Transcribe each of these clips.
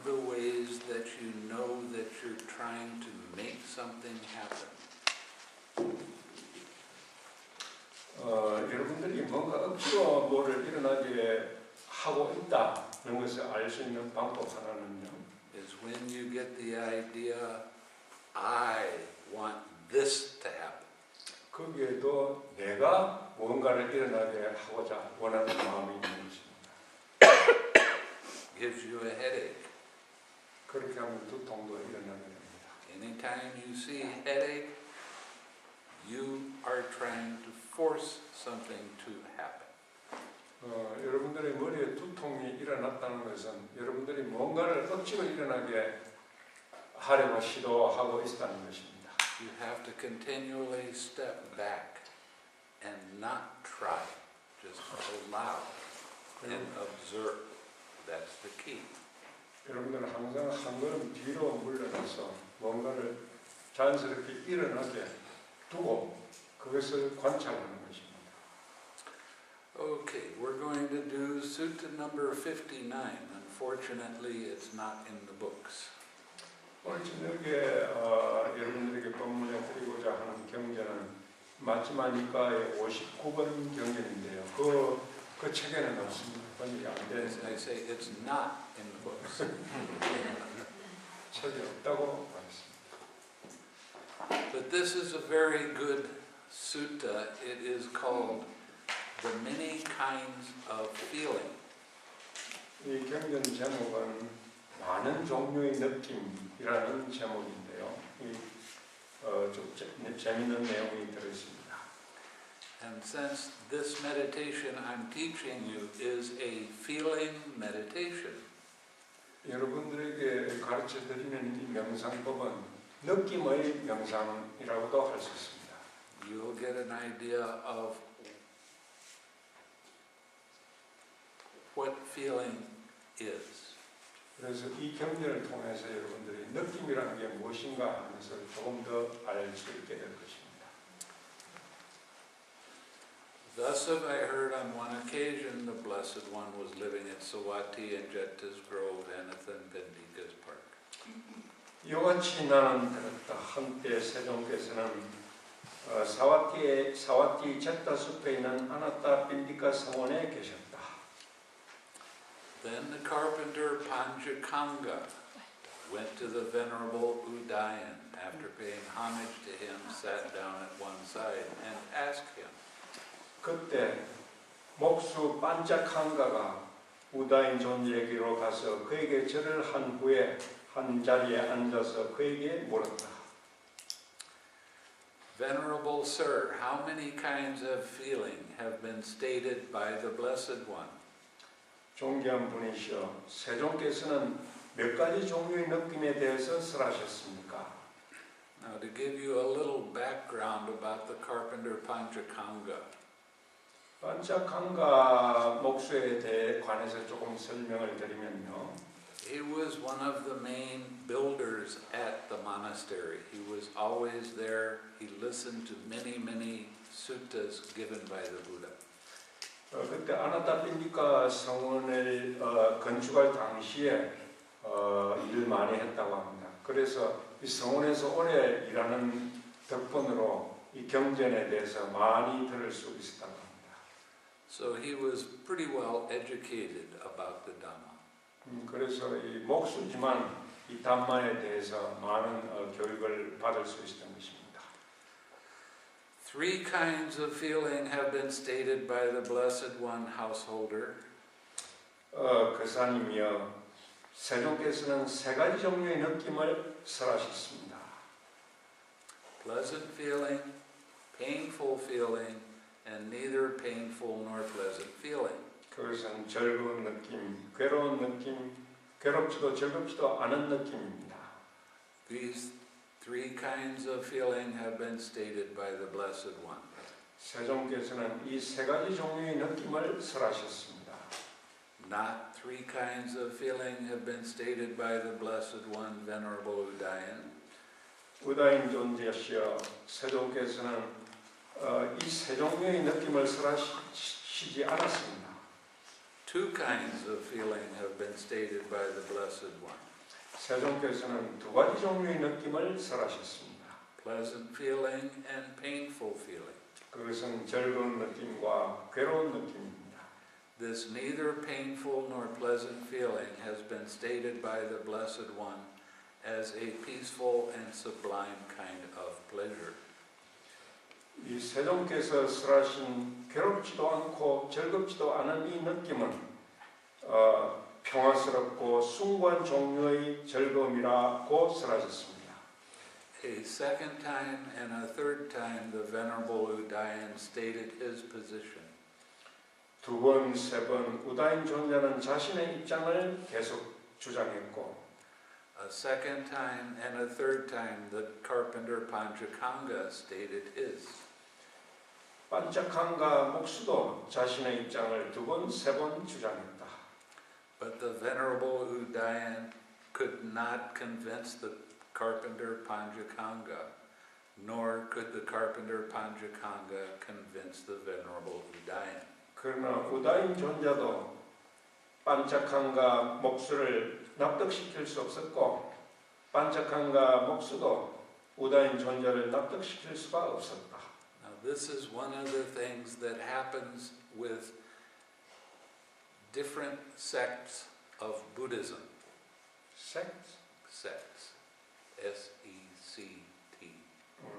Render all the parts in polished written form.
of the ways that you know that you're trying to make something happen? 여러분들이 뭔가 억지로 뭐를 일어나게 하고 있다는 것을 알 수 있는 방법 하나는요. Is when you get the idea, I want this to happen. 거기에도 내가 무언가를 일어나게 하고자 원하는 마음이 있는 것입니다. Gives you a headache. 그렇게 하면 두통도 일어나게 됩니다. Anytime you see headache, you are trying to force something to happen. 여러분들의 머리에 두통이 일어났다는 것은 여러분들이 뭔가를 억지로 일어나게 하려고 시도하고 있다는 것입니다. You have to continually step back and not try. Just allow and observe. That's the key. 여러분들은 항상 한 걸음 뒤로 물러나서 뭔가를 자연스럽게 일어나게 두고 그것을 관찰하는 것입니다. Okay, we're going to do Sutta number 59. Unfortunately, it's not in the books. 오늘 저녁에 여러분들에게 법문에 드리고자 하는 경전은 마지막니까의 59번 경전인데요. 그 책에는 없습니다. 번역이 안 돼 있어요. I say it's not in the books. 책이 없다고 말했습니다. But this is a very good sutta. It is called The Many Kinds of Feeling. 이 경전 제목은 많은 종류의 느낌이라는 제목인데요. 좀 재미있는 내용이 들어있습니다. And since this meditation I'm teaching you is a feeling meditation, 여러분들에게 가르쳐드리는 이 명상법은 느낌의 명상이라고도 할 수 있습니다. you'll get an idea of what feeling is. 그래서 이 경전을 통해서 여러분들이 느낌이라는 게 무엇인가 하는 것을 조금 더 알 수 있게 될 것입니다. Thus have I heard on one occasion the Blessed One was living at Sawati in Jeta's Grove, Anathan Pendika's Park. 이같이 나는 들었다. 한때 세종께서는 사와티 제타 숲에 있는 아나타 빈디카 성원에 계셨다. Then the carpenter Panchakanga went to the venerable Udayan. After paying homage to him, sat down at one side and asked him. 그때 목수 반짝한가가 우다인 존재에게로 가서 그에게 절을 한 후에 한 자리에 앉아서 그에게 물었다. Venerable Sir, how many kinds of feeling have been stated by the Blessed One? 존귀한 분이시여, 세종께서는 몇 가지 종류의 느낌에 대해서 설하셨습니까? Now, to give you a little background about the carpenter Panchakanga. 반짝한가 목수에 대해 관해서 조금 설명을 드리면요. He was one of the main builders at the monastery. He was always there. He listened to many suttas given by the Buddha. 그때 아나타 빈디카 성원을 건축할 당시에 일을 많이 했다고 합니다. 그래서 이 성원에서 오래 일하는 덕분으로 이 경전에 대해서 많이 들을 수 있었다고 합니다. So he was pretty well educated about the Dhamma. 그래서 이 목수지만 이 담마에 대해서 많은 교육을 받을 수 있었던 것입니다. Three kinds of feeling have been stated by the Blessed One householder. 거사님이여, 세종께서는 세 가지 종류의 느낌을 설하셨습니다. Pleasant feeling, painful feeling, and neither painful nor pleasant feeling. 그것은 즐거운 느낌, 괴로운 느낌, 괴롭지도 즐겁지도 않은 느낌입니다. These three kinds of feeling have been stated by the Blessed One. 세종께서는 이 세 가지 종류의 느낌을 설하셨습니다. Not three kinds of feeling have been stated by the Blessed One, Venerable Udayan. 우다인 존재시여, 세종께서는 이 세 종류의 느낌을 설하시지 않았습니다. Two kinds of feeling have been stated by the Blessed One. 세종께서는 두 가지 종류의 느낌을 설하셨습니다. pleasant feeling and painful feeling. 그것은 즐거운 느낌과 괴로운 느낌입니다. This neither painful nor pleasant feeling has been stated by the Blessed One as a peaceful and sublime kind of pleasure. 이 세종께서 설하신 괴롭지도 않고 즐겁지도 않은 이 느낌은 평화스럽고 숭고한 종류의 즐거움이라고 설하셨습니다. A second time and a third time the Venerable Udayan stated his position. 두 번, 세 번 우다인 존자는 자신의 입장을 계속 주장했고 A second time and a third time the carpenter Panchakanga stated his. 반짝함과 목수도 자신의 입장을 두 번, 세 번 주장했다. But the Venerable Udayan could not convince the carpenter Panchakanga, nor could the carpenter Panchakanga convince the Venerable Udayan. 그러나 우다인 존자도 반짝함과 목수를 납득시킬 수 없었고 반짝함과 목수도 우다인 존자를 납득시킬 수가 없었다. Now this is one of the things that happens with different sects of Buddhism. Sects? Sects. S-E-C-T.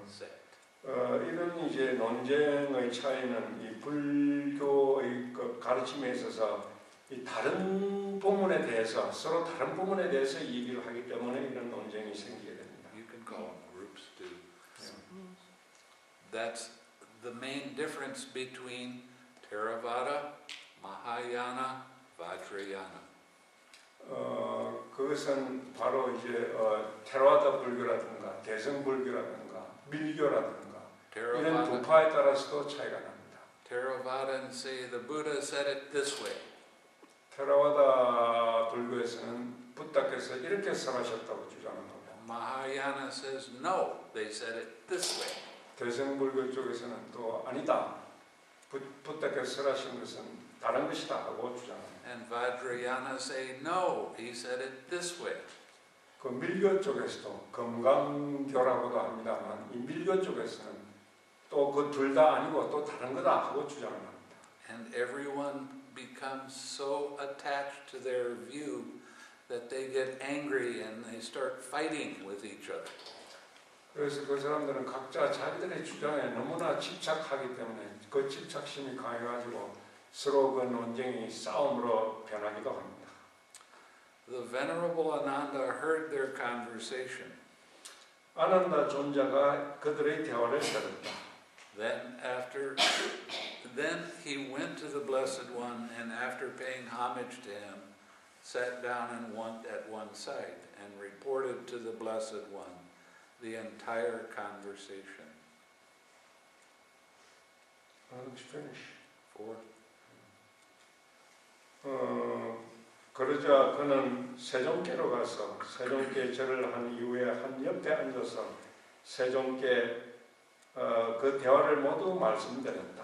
Sect. 이런 이제 논쟁의 차이는 이 불교의 그 가르침에 있어서 이 다른 부분에 대해서 서로 다른 부분에 대해서 얘기를 하기 때문에 이런 논쟁이 생기게 됩니다. You can call them groups too. That's the main difference between Theravada, Mahayana, Vajrayana. 그것은 바로 이제 테라와다 불교라든가 대성 불교라든가 밀교라든가 이런 부파에 따라서도 차이가 납니다. Theravada say the Buddha said it this way. 테라와다 불교에서는 부다께서 이렇게 설하셨다고 주장하는 거고. Mahayana says no, they said it this way. 대성 불교 쪽에서는 또 아니다. 부다께서 설하신 것은 다른 것이다 하고 주장합니다. And Vajrayana say no, he said it this way. 그 밀교 쪽에서도 금강교라고도 합니다만 이 밀교 쪽에서는 또 그 둘 다 아니고 또 다른 거다 하고 주장을 합니다. And everyone becomes so attached to their view that they get angry and they start fighting with each other. 그래서 그 사람들은 각자 자기들의 주장에 너무나 집착하기 때문에 그 집착심이 강해가지고 서로 그 논쟁이 싸움으로 변하기도 합니다. The Venerable Ananda heard their conversation. 아난다 존자가 그들의 대화를 들었다. Then he went to the Blessed One and after paying homage to him, sat down at one side and reported to the Blessed One the entire conversation. Finish. 4. 그러자 그는 세종께로 가서 세종께 절을 한 이후에 한 옆에 앉아서 세종께 그 대화를 모두 말씀드렸다.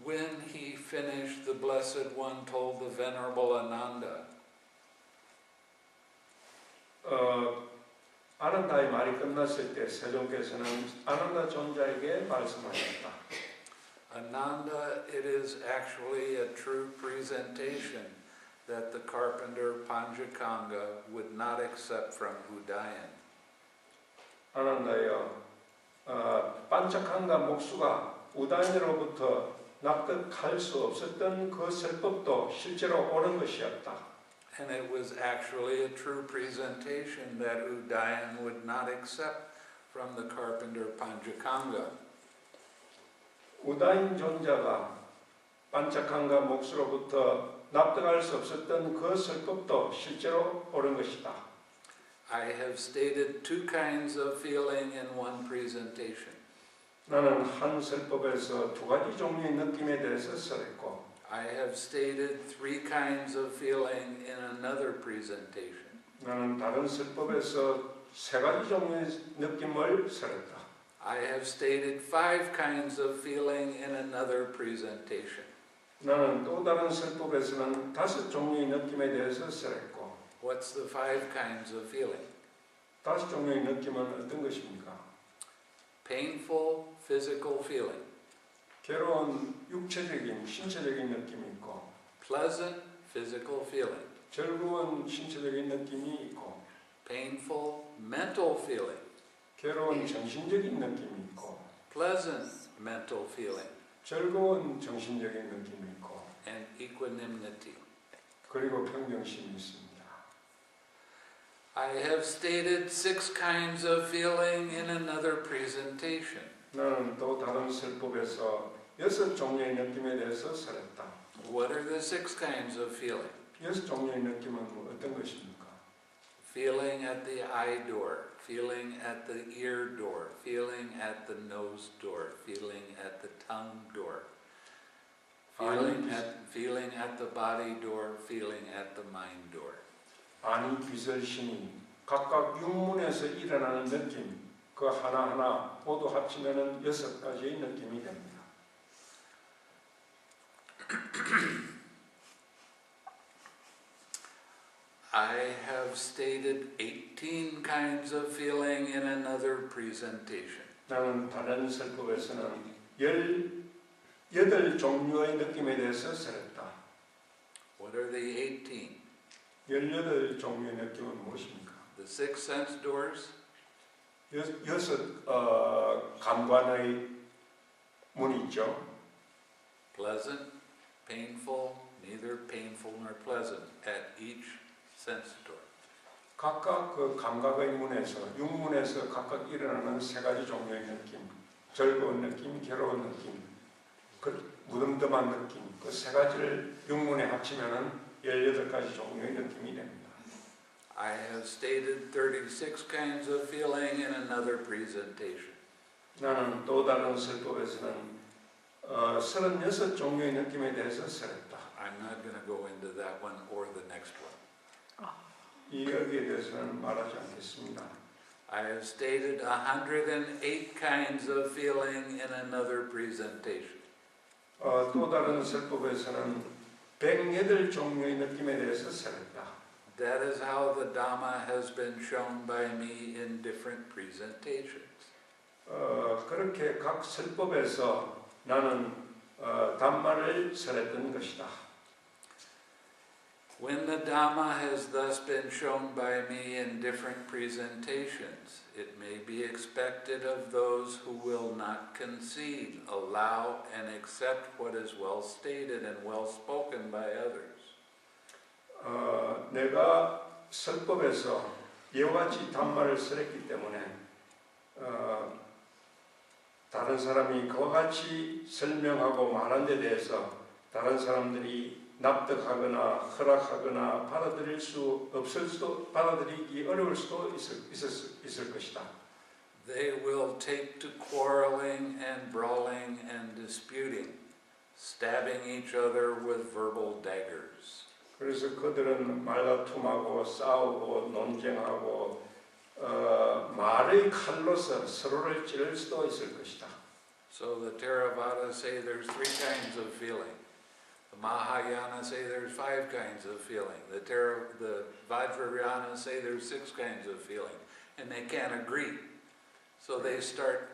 When he finished, the Blessed One told the Venerable Ananda, 아난다의 말이 끝났을 때 세종께서는 아난다 존자에게 말씀하셨다. Ananda, it is actually a true presentation that the carpenter Panchakanga would not accept from Udayan. 아난다여, 반짝함과 목수가 우다인으로부터 납득할 수 없었던 그 설법도 실제로 옳은 것이었다. And it was actually a true presentation that Udayan would not accept from the carpenter Panchakanga. 우다인 존자가 반짝함과 목수로부터 납득할 수 없었던 그 설법도 실제로 옳은 것이다. I have stated two kinds of feeling in one presentation. 나는 한 설법에서 두 가지 종류의 느낌에 대해서 설했고 I have stated three kinds of feeling in another presentation. 나는 다른 설법에서 세 가지 종류의 느낌을 설했다. I have stated 5 kinds of feeling in another presentation. 나는 또 다른 설법에서는 5종류의 느낌에 대해서 설했고 What's the 5 kinds of feeling? 5종류의 느낌은 어떤 것입니까? Painful physical feeling, 괴로운 육체적인, 신체적인 느낌이 있고 pleasant physical feeling, 즐거운 신체적인 느낌이 있고 painful mental feeling, 괴로운 정신적인 느낌이 있고 pleasant mental feeling, 즐거운 정신적인 느낌이 있고 and equanimity. 그리고 평정심이 있습니다. I have stated 6 kinds of feeling in another presentation. 나는 또 다른 설법에서 6종류의 느낌에 대해서 설했다. What are the 6 kinds of feeling? 6종류의 느낌은 어떤 것입니까? Feeling at the eye door, feeling at the ear door, feeling at the nose door, feeling at the tongue door, feeling at the body door, feeling at the mind door. 아니 비설신이 각각 육문에서 일어나는 느낌 그 하나하나 모두 합치면은 6가지의 느낌이 됩니다. I have stated 18 kinds of feeling in another presentation. 나는 다른 설법에서는 18종류의 느낌에 대해서 설했다. What are the 18? 18종류의 느낌은 무엇입니까? The 6 sense doors, 6 감관의 문이 있죠. pleasant, painful, neither painful nor pleasant at each sense door. 각각 그 감각의 문에서 육문에서 각각 일어나는 3가지 종류의 느낌, 즐거운 느낌, 괴로운 느낌, 그 무덤덤한 느낌, 그 3가지를 육문에 합치면은 18가지 종류의 느낌이 됩니다. I have stated 36 kinds of feeling in another presentation. 나는 또 다른 설법에서는 36종류의 느낌에 대해서 설했다. I'm not going to go into that one or the next one. 이 여기에 대해서는 말하지 않겠습니다. I have stated 108 kinds of feeling in another presentation. 또 다른 설법에서는 108종류의 느낌에 대해서 설했다. That is how the Dhamma has been shown by me in different presentations. 그렇게 각 설법에서 나는 담마를 설했던 것이다. When the Dhamma has thus been shown by me in different presentations, it may be expected of those who will not concede, allow, and accept what is well stated and well spoken by others. 내가 설법에서 이와 같이 담마를 설했기 때문에 다른 사람이 그와 같이 설명하고 말한 데 대해서 다른 사람들이 납득하거나 허락하거나 받아들이기 어려울 수도 있을 것이다. They will take to quarreling and brawling and disputing, stabbing each other with verbal daggers. 그래서 그들은 말다툼하고 싸우고 논쟁하고 말의 칼로서 서로를 찌를 수도 있을 것이다. So the Theravada say there's 3 kinds of feeling. The Mahayana say there's 5 kinds of feeling. The Vajrayana say there's 6 kinds of feeling. And they can't agree. So they start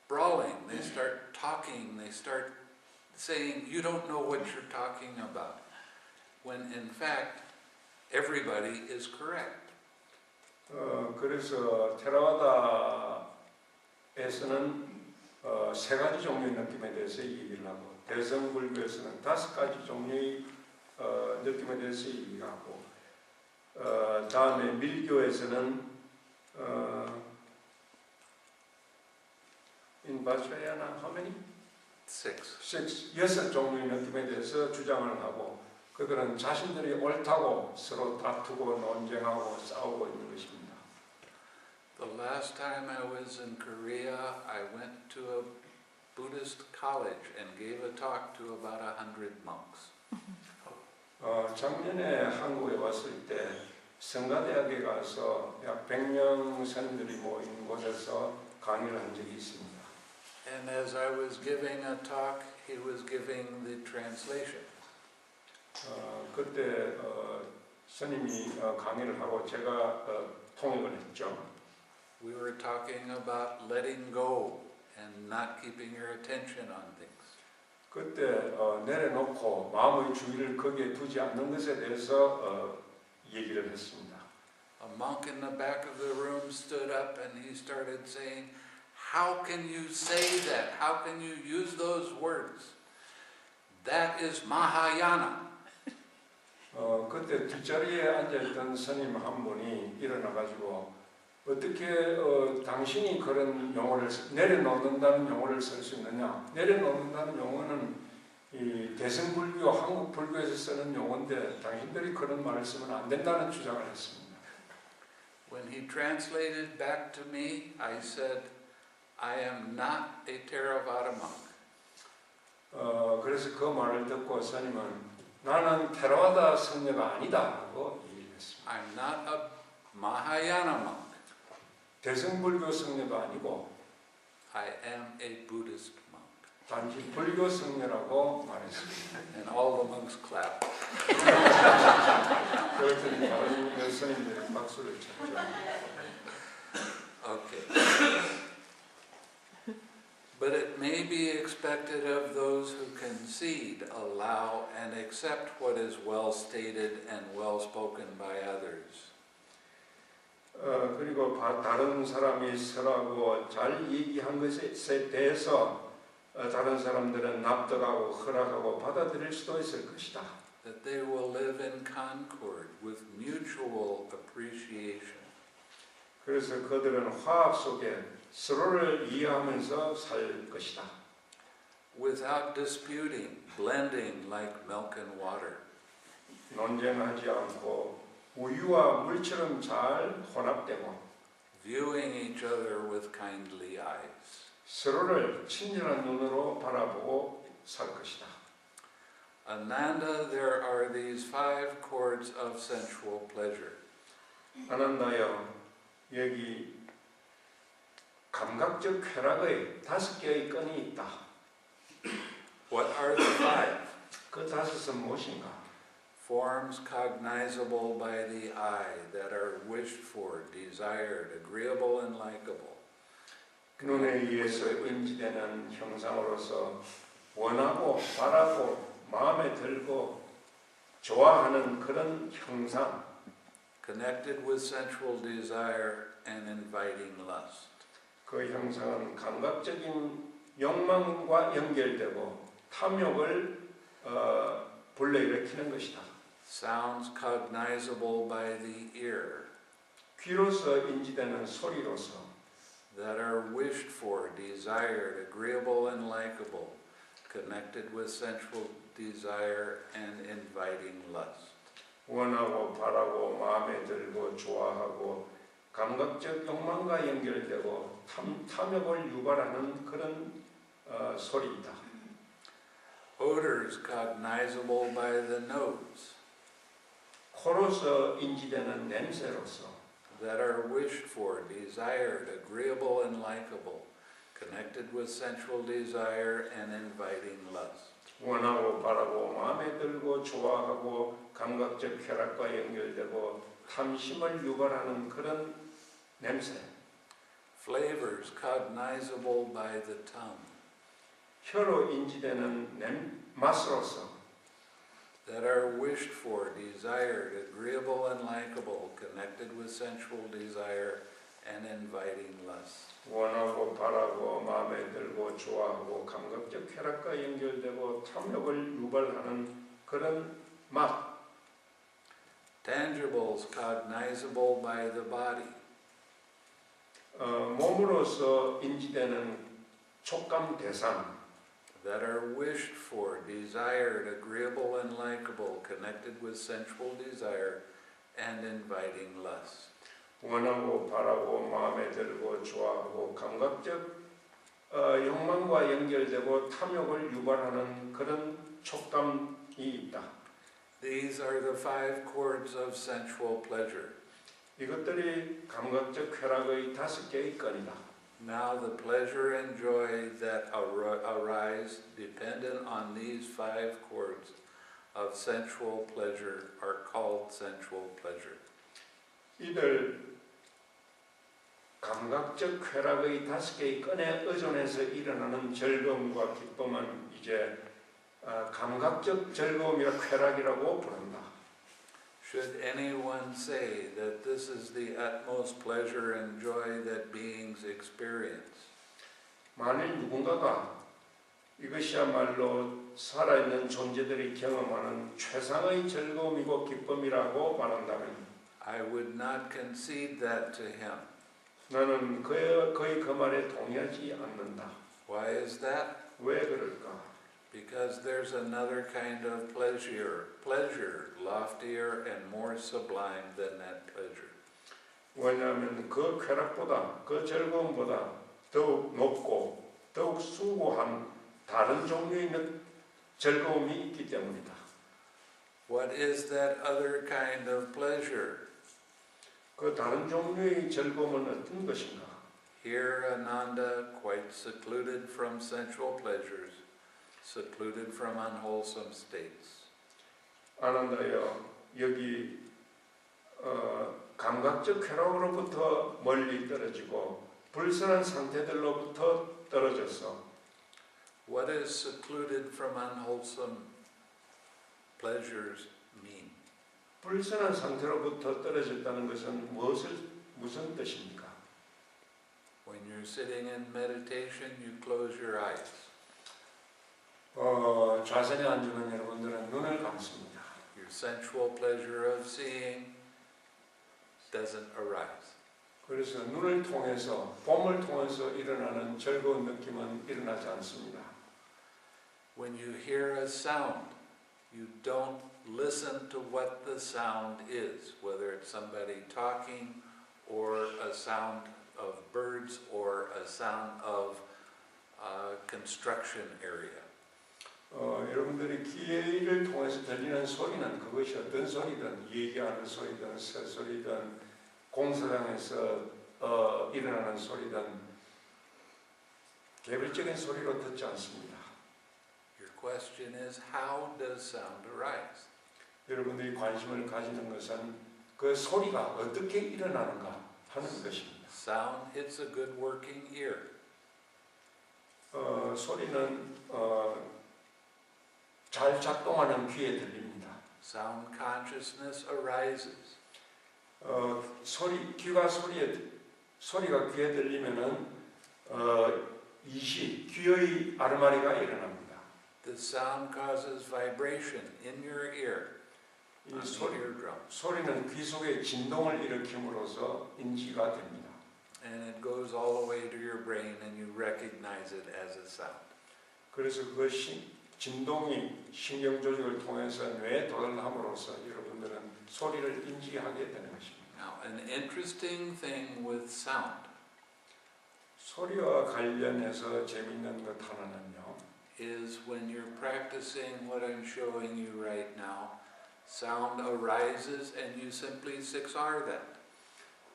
brawling, they start talking, they start saying, you don't know what you're talking about. When in fact, everybody is correct. 그래서 테라와다에서는 3가지 종류의 느낌에 대해서 얘기를 하고 대성불교에서는 5가지 종류의 느낌에 대해서 얘기하고 다음에 밀교에서는 in Vajrayana how many? 6 종류의 느낌에 대해서 주장을 하고 그들은 자신들이 옳다고 서로 다투고 논쟁하고 싸우고 있는 것입니다. The last time I was in Korea, I went to a Buddhist college and gave a talk to about 100 monks. 작년에 한국에 왔을 때 성가대학에 가서 약 100명 선들이 모인 곳에서 강의를 한 적이 있습니다. And as I was giving a talk, he was giving the translation. 그때 스님이 강의를 하고 제가 통역을 했죠. We were talking about letting go and not keeping your attention on things. 그때 내려놓고 마음의 주의를 거기에 두지 않는 것에 대해서 얘기를 했습니다. A monk in the back of the room stood up and he started saying, "How can you say that? How can you use those words? That is Mahayana." 그때 뒷자리에 앉아있던 스님 한 분이 일어나가지고 어떻게 당신이 그런 용어를 내려놓는다는 용어를 쓸 수 있느냐? 내려놓는다는 용어는 이 대승불교, 한국 불교에서 쓰는 용어인데 당신들이 그런 말을 쓰면 안 된다는 주장을 했습니다. When he translated back to me, I said, "I am not a Theravada monk." 그래서 그 말을 듣고 스님은 나는 테라와다 성녀가 아니다라고 얘기를 했습니다. I'm not a Mahayana monk. 대승불교 성녀도 아니고 I am a Buddhist monk. 단지 불교 성녀라고 말했습니다. And all the monks clapped. 그랬더니 다른 스님들이 박수를 쳤죠. Okay. But it may be expected of those who concede, allow, and accept what is well stated and well spoken by others. 그리고 다른 사람이 설하고 잘 얘기한 것에 대해서 다른 사람들은 납득하고 허락하고 받아들일 수도 있을 것이다. That they will live in concord with mutual appreciation. 그래서 그들은 화합 속에 서로를 이해하면서 살 것이다. Without disputing, blending like milk and water. 논쟁하지 않고 우유와 물처럼 잘 혼합되고 Viewing each other with kindly eyes. 서로를 친절한 눈으로 바라보고 살 것이다. Ananda, there are these 5 chords of sensual pleasure. 아난다여, 여기 감각적 쾌락의 5개의 끈이 있다. What are the 5? 그 5은 무엇인가? Forms cognizable by the eye that are wished for, desired, agreeable, and likable. 눈에 의해서 인지되는 형상으로서 원하고 바라고 마음에 들고 좋아하는 그런 형상. Connected with sensual desire and inviting lust. 그 형상은 감각적인 욕망과 연결되고 탐욕을 불러일으키는 것이다. Sounds cognizable by the ear. 귀로서 인지되는 소리로서 That are wished for, desired, agreeable, and likable. Connected with sensual desire and inviting lust. 원하고 바라고 마음에 들고 좋아하고 감각적 욕망과 연결되고 탐욕을 유발하는 그런 소리이다. Odors cognizable by the nose. 코로서 인지되는 냄새로서 That are wished for, desired, agreeable, and likable. Connected with sensual desire and inviting lust. 원하고 바라고 마음에 들고 좋아하고 감각적 쾌락과 연결되고 탐심을 유발하는 그런 냄새. Flavors cognizable by the tongue. 혀로 인지되는 맛으로서 That are wished for, desired, agreeable, and likable. Connected with sensual desire and inviting lust. 원하고 바라고 마음에 들고 좋아하고 감각적 쾌락과 연결되고 탐욕을 유발하는 그런 맛. Tangibles cognizable by the body. 몸으로서 인지되는 촉감 대상. That are wished for, desired, agreeable, and likable. Connected with sensual desire and inviting lust. 원하고 바라고 마음에 들고 좋아하고 감각적 욕망과 연결되고 탐욕을 유발하는 그런 촉감이 있다. These are the 5 chords of sensual pleasure. 이것들이 감각적 쾌락의 5개의 건이다. Now the pleasure and joy that arise dependent on these 5 chords of sensual pleasure are called sensual pleasure. 이들 감각적 쾌락의 5개의 끈에 의존해서 일어나는 즐거움과 기쁨은 이제 감각적 즐거움이라 쾌락이라고 부른다. Should anyone say that this is the utmost pleasure and joy that beings experience? 만일 누군가가 이것이야말로 살아있는 존재들이 경험하는 최상의 즐거움이고 기쁨이라고 말한다면 I would not concede that to him. 나는 거의 그 말에 동의하지 않는다. Why is that? 왜 그럴까? Because there's another kind of pleasure, loftier and more sublime than that pleasure. 왜냐하면 그 쾌락보다 그 즐거움보다 더욱 높고 더욱 숭고한 다른 종류의 즐거움이 있기 때문이다. What is that other kind of pleasure? 그 다른 종류의 즐거움은 어떤 것인가? Here Ananda, quite secluded from sensual pleasures, secluded from unwholesome states. 아난다여 여기 감각적 쾌락으로부터 멀리 떨어지고 불선한 상태들로부터 떨어져서 What does secluded from unwholesome pleasures mean? 불선한 상태로부터 떨어졌다는 것은 무슨 뜻입니까? When you're sitting in meditation, you close your eyes. 좌선에 앉으면 여러분들은 눈을 감습니다. Your sensual pleasure of seeing doesn't arise. 그래서 눈을 통해서 봄을 통해서 일어나는 즐거운 느낌은 일어나지 않습니다. When you hear a sound, you don't listen to what the sound is, whether it's somebody talking or a sound of birds or a sound of a construction area. 여러분들이 귀를 통해서 들리는 소리는 그것이 어떤 소리든 얘기하는 소리든 새소리든 공사장에서 일어나는 소리든 개별적인 소리로 듣지 않습니다. Your question is, how does sound arise? 여러분들이 관심을 가지는 것은 그 소리가 어떻게 일어나는가 하는 것입니다. Sound hits a good working ear. 소리는 잘 작동하는 귀에 들립니다. Sound consciousness arises. 소리가 귀에 들리면은 귀의 아르마리가 일어납니다. The sound causes vibration in your ear, on the eardrum. 소리는 귀 속에 진동을 일으킴으로써 인지가 됩니다. And it goes all the way to your brain and you recognize it as a sound. 그래서 그 진동이 신경 조직을 통해서 뇌에 도달함으로써 여러분들은 소리를 인지하게 되는 것입니다. Now, an interesting thing with sound 소리와 관련해서 재미있는 것 하나는요. is when you're practicing what I'm showing you right now, sound arises and you simply 6R that.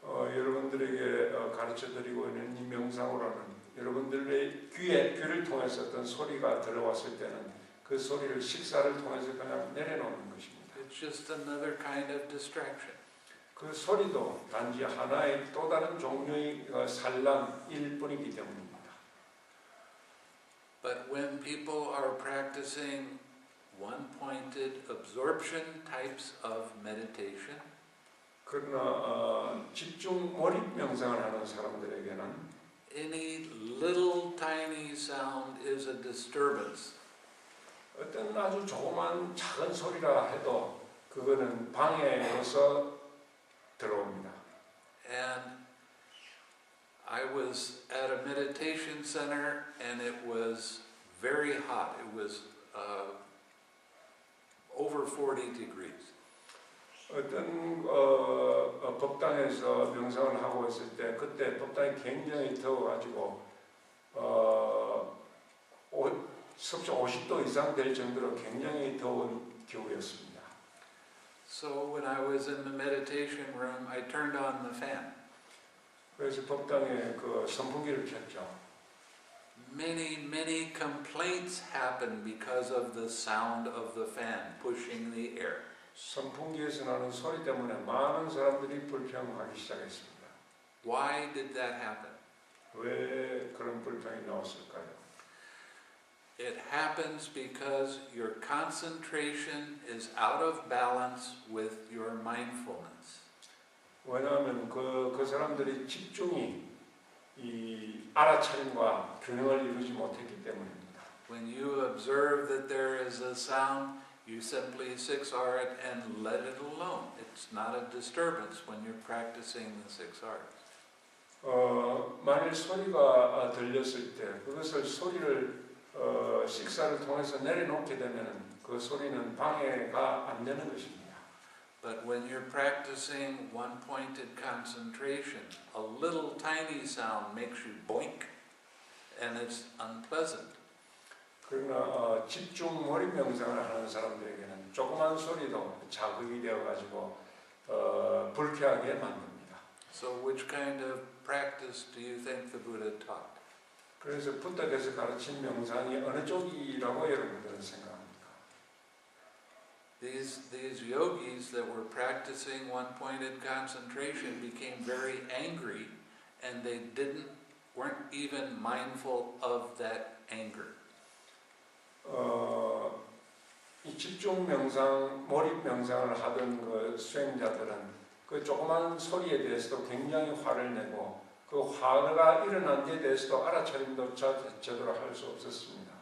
여러분들에게 가르쳐드리고 있는 이 명상으로는 여러분들의 귀를 통해서 어떤 소리가 들어왔을 때는 그 소리를 식사를 통해서 그냥 내려놓는 것입니다. It's just another kind of distraction. 그 소리도 단지 하나의 또 다른 종류의 산란일 뿐이기 때문입니다. But when people are practicing one-pointed absorption types of meditation, 그러나 집중 몰입 명상을 하는 사람들에게는 any little tiny sound is a disturbance. 어떤 아주 조그만 작은 소리라 해도 그거는 방해로서 들어옵니다. And I was at a meditation center and it was very hot. It was over 40 degrees. 어떤 법당에서 명상을 하고 있을 때 그때 법당이 굉장히 더워가지고 섭씨 50도 이상 될 정도로 굉장히 더운 겨울이었습니다. So when I was in the meditation room, I turned on the fan. 그래서 법당에 그 선풍기를 켰죠. Many complaints happen because of the sound of the fan pushing the air. 선풍기에서 나는 소리 때문에 많은 사람들이 불평하기 시작했습니다. Why did that happen? 왜 그런 불평이 나왔을까요? It happens because your concentration is out of balance with your mindfulness. 왜냐하면 그 사람들이 집중이 이 알아차림과 균형을 이루지 못했기 때문입니다. When you observe that there is a sound, you simply 6R it and let it alone. It's not a disturbance when you're practicing the 6Rs. 만일 소리가 들렸을 때 그것을 소리를 식사를 통해서 내려놓게 되면 그 소리는 방해가 안 되는 것입니다. But when you're practicing one-pointed concentration, a little tiny sound makes you boink, and it's unpleasant. 그러나 집중 몰입 명상을 하는 사람들에게는 조그만 소리도 자극이 되어가지고 불쾌하게 만듭니다. So which kind of practice do you think the Buddha taught? 그래서 부다께서 가르친 명상이 어느 쪽이라고 여러분들은 생각합니까? These yogis that were practicing one-pointed concentration became very angry, and they weren't even mindful of that anger. 이 집중 명상, 몰입 명상을 하던 그 수행자들은 그 조그만 소리에 대해서도 굉장히 화를 내고 그 화가 일어난 데 대해서도 알아차림도 제대로 할 수 없었습니다.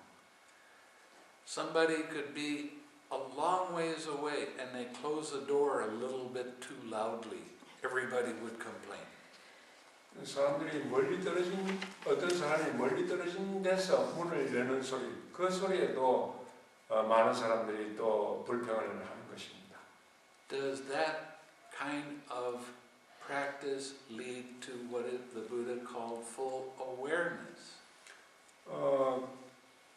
Somebody could be a long ways away and they close the door a little bit too loudly. Everybody would complain. 사람들이 어떤 사람이 멀리 떨어진 데서 문을 여는 소리, 그 소리에도 많은 사람들이 또 불평을 하는 것입니다. Does that kind of practice lead to what the Buddha called full awareness?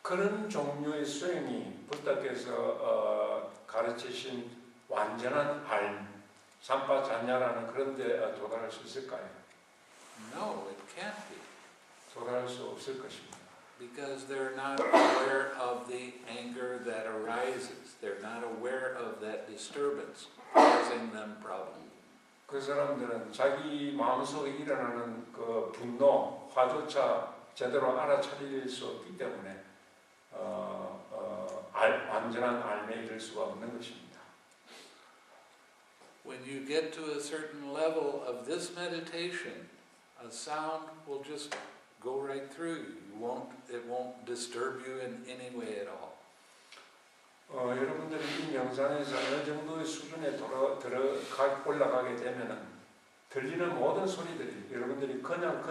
그런 종류의 수행이 부다께서 가르치신 완전한 알, 삼파자냐라는 그런 데 도달할 수 있을까요? No, it can't be. 도달할 수 없을 것입니다. Because they're not aware of the anger that arises. They're not aware of that disturbance causing them problem. 그 사람들은 자기 마음속에 일어나는 그 분노, 화조차 제대로 알아차릴 수 없기 때문에 완전한 알매 이를 수가 없는 것입니다. When you get to a certain level of this meditation, a sound will just go right through you. It won't disturb you in any way at all. 여러분들이 이 명상에서 어느 정도의 수준에 올라가게 되면은 들리는 모든 소리들이 여러분들이 그냥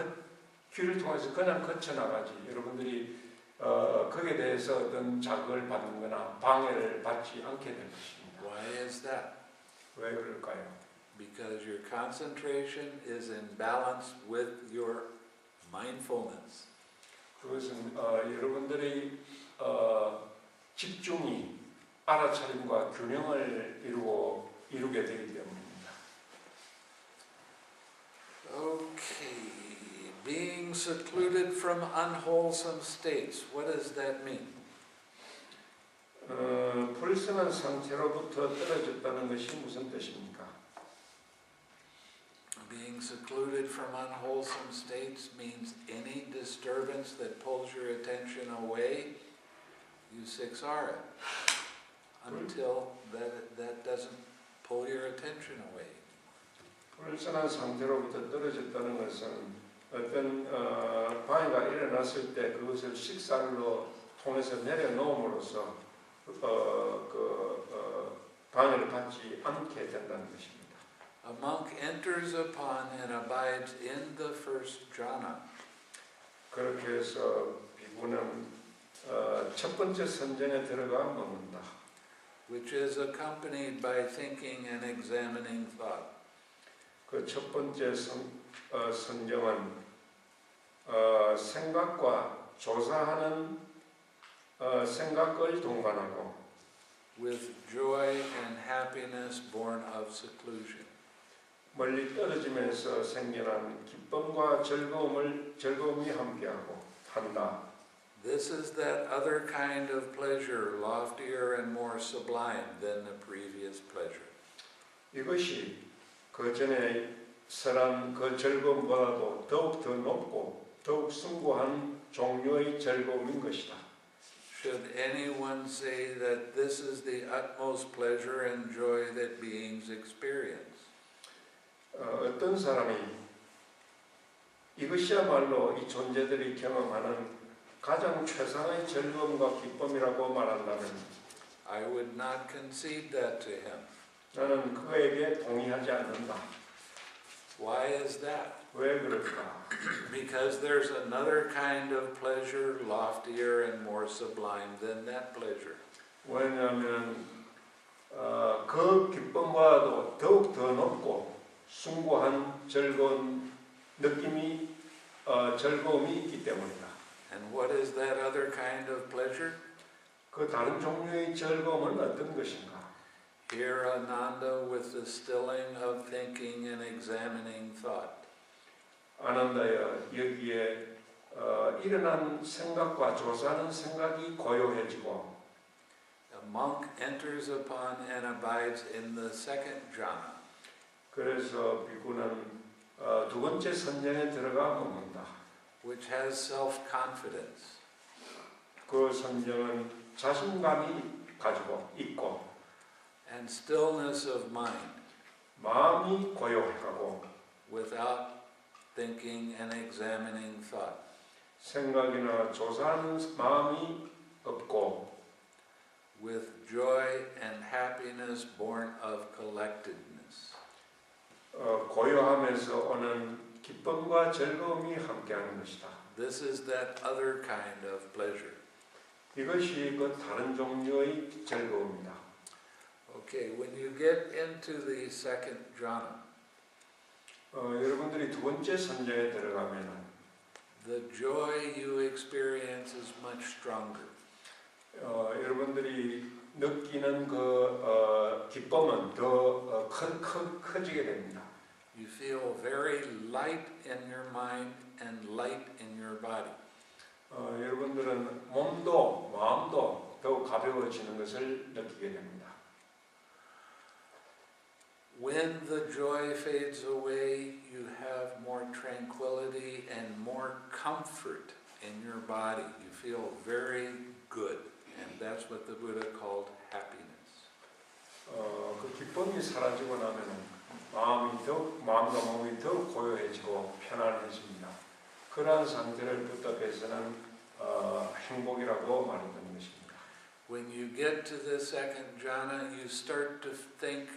귀를 통해서 그냥 거쳐나가지 여러분들이 거기에 대해서 어떤 자극을 받는거나 방해를 받지 않게 될 것입니다. Why is that? 왜 그럴까요? Because your concentration is in balance with your mindfulness. 그것은 여러분들의 집중이 알아차림과 균형을 이루게 되기 때문입니다. Okay. Being secluded from unwholesome states. What does that mean? 불순한 상태로부터 떨어졌다는 것이 무슨 뜻입니까? Being secluded from unwholesome states means any disturbance that pulls your attention away, you 6R it until that doesn't pull your attention away. 불순한 상태로부터 떨어졌다는 것은 어떤 방해가 일어났을 때 그것을 식사로 통해서 내려놓음으로써 방해를 받지 않게 된다는 것입니다. A monk enters upon and abides in the first jhana. 그렇게 해서 비구는 첫 번째 선정에 들어가 먹는다. Which is accompanied by thinking and examining thought. 그 첫 번째 선정은 생각과 조사하는 생각을 동반하고 with joy and happiness born of seclusion. 멀리 떨어지면서 생겨난 기쁨과 즐거움이 함께하고 한다. This is that other kind of pleasure, loftier and more sublime than the previous pleasure. 이것이 그 전에 설한 그 즐거움보다도 더욱 더 높고 더욱 숭고한 종류의 즐거움인 것이다. Should anyone say that this is the utmost pleasure and joy that beings experience? 어떤 사람이 이것이야말로 이 존재들이 경험하는 가장 최상의 즐거움과 기쁨이라고 말한다면 I would not concede that to him. 나는 그에게 동의하지 않는다. Why is that? 왜 그럴까? Because there's another kind of pleasure, loftier and more sublime than that pleasure. 왜냐하면 그 기쁨과도 더욱 더 높고 숭고한 즐거운 즐거움이 있기 때문이다. And what is that other kind of pleasure? 그 다른 종류의 즐거움은 어떤 것인가? Here Ananda with the stilling of thinking and examining thought. 아난다여 여기에 일어난 생각과 조사하는 생각이 고요해지고 A monk enters upon and abides in the second jhana. 그래서 비구는 두 번째 선정에 들어가 머문다. Which has self-confidence. 그 선정은 자신감이 가지고 있고 And stillness of mind. 마음이 고요하고 Without thinking and examining thought. 생각이나 조사하는 마음이 없고 With joy and happiness born of collectedness. 고요하면서 오는 기쁨과 즐거움이 함께하는 것이다. This is that other kind of pleasure. 이것이 그 다른 종류의 즐거움이다. Okay, when you get into the second jhana, 여러분들이 두 번째 선정에 들어가면 the joy you experience is much stronger. 여러분들이 느끼는 그 기쁨은 더 커지게 됩니다. You feel very light in your mind and light in your body. 여러분들은 몸도 마음도 더욱 가벼워지는 것을 느끼게 됩니다. When the joy fades away, you have more tranquility and more comfort in your body. You feel very good, and that's what the Buddha called happiness. 그 기쁨이 사라지고 나면은 마음과 몸이 더욱 고요해지고 편안해집니다. 그러한 상태를 부탁해서는 행복이라고 말했던 것입니다. When you get to the second jhana, you start to think,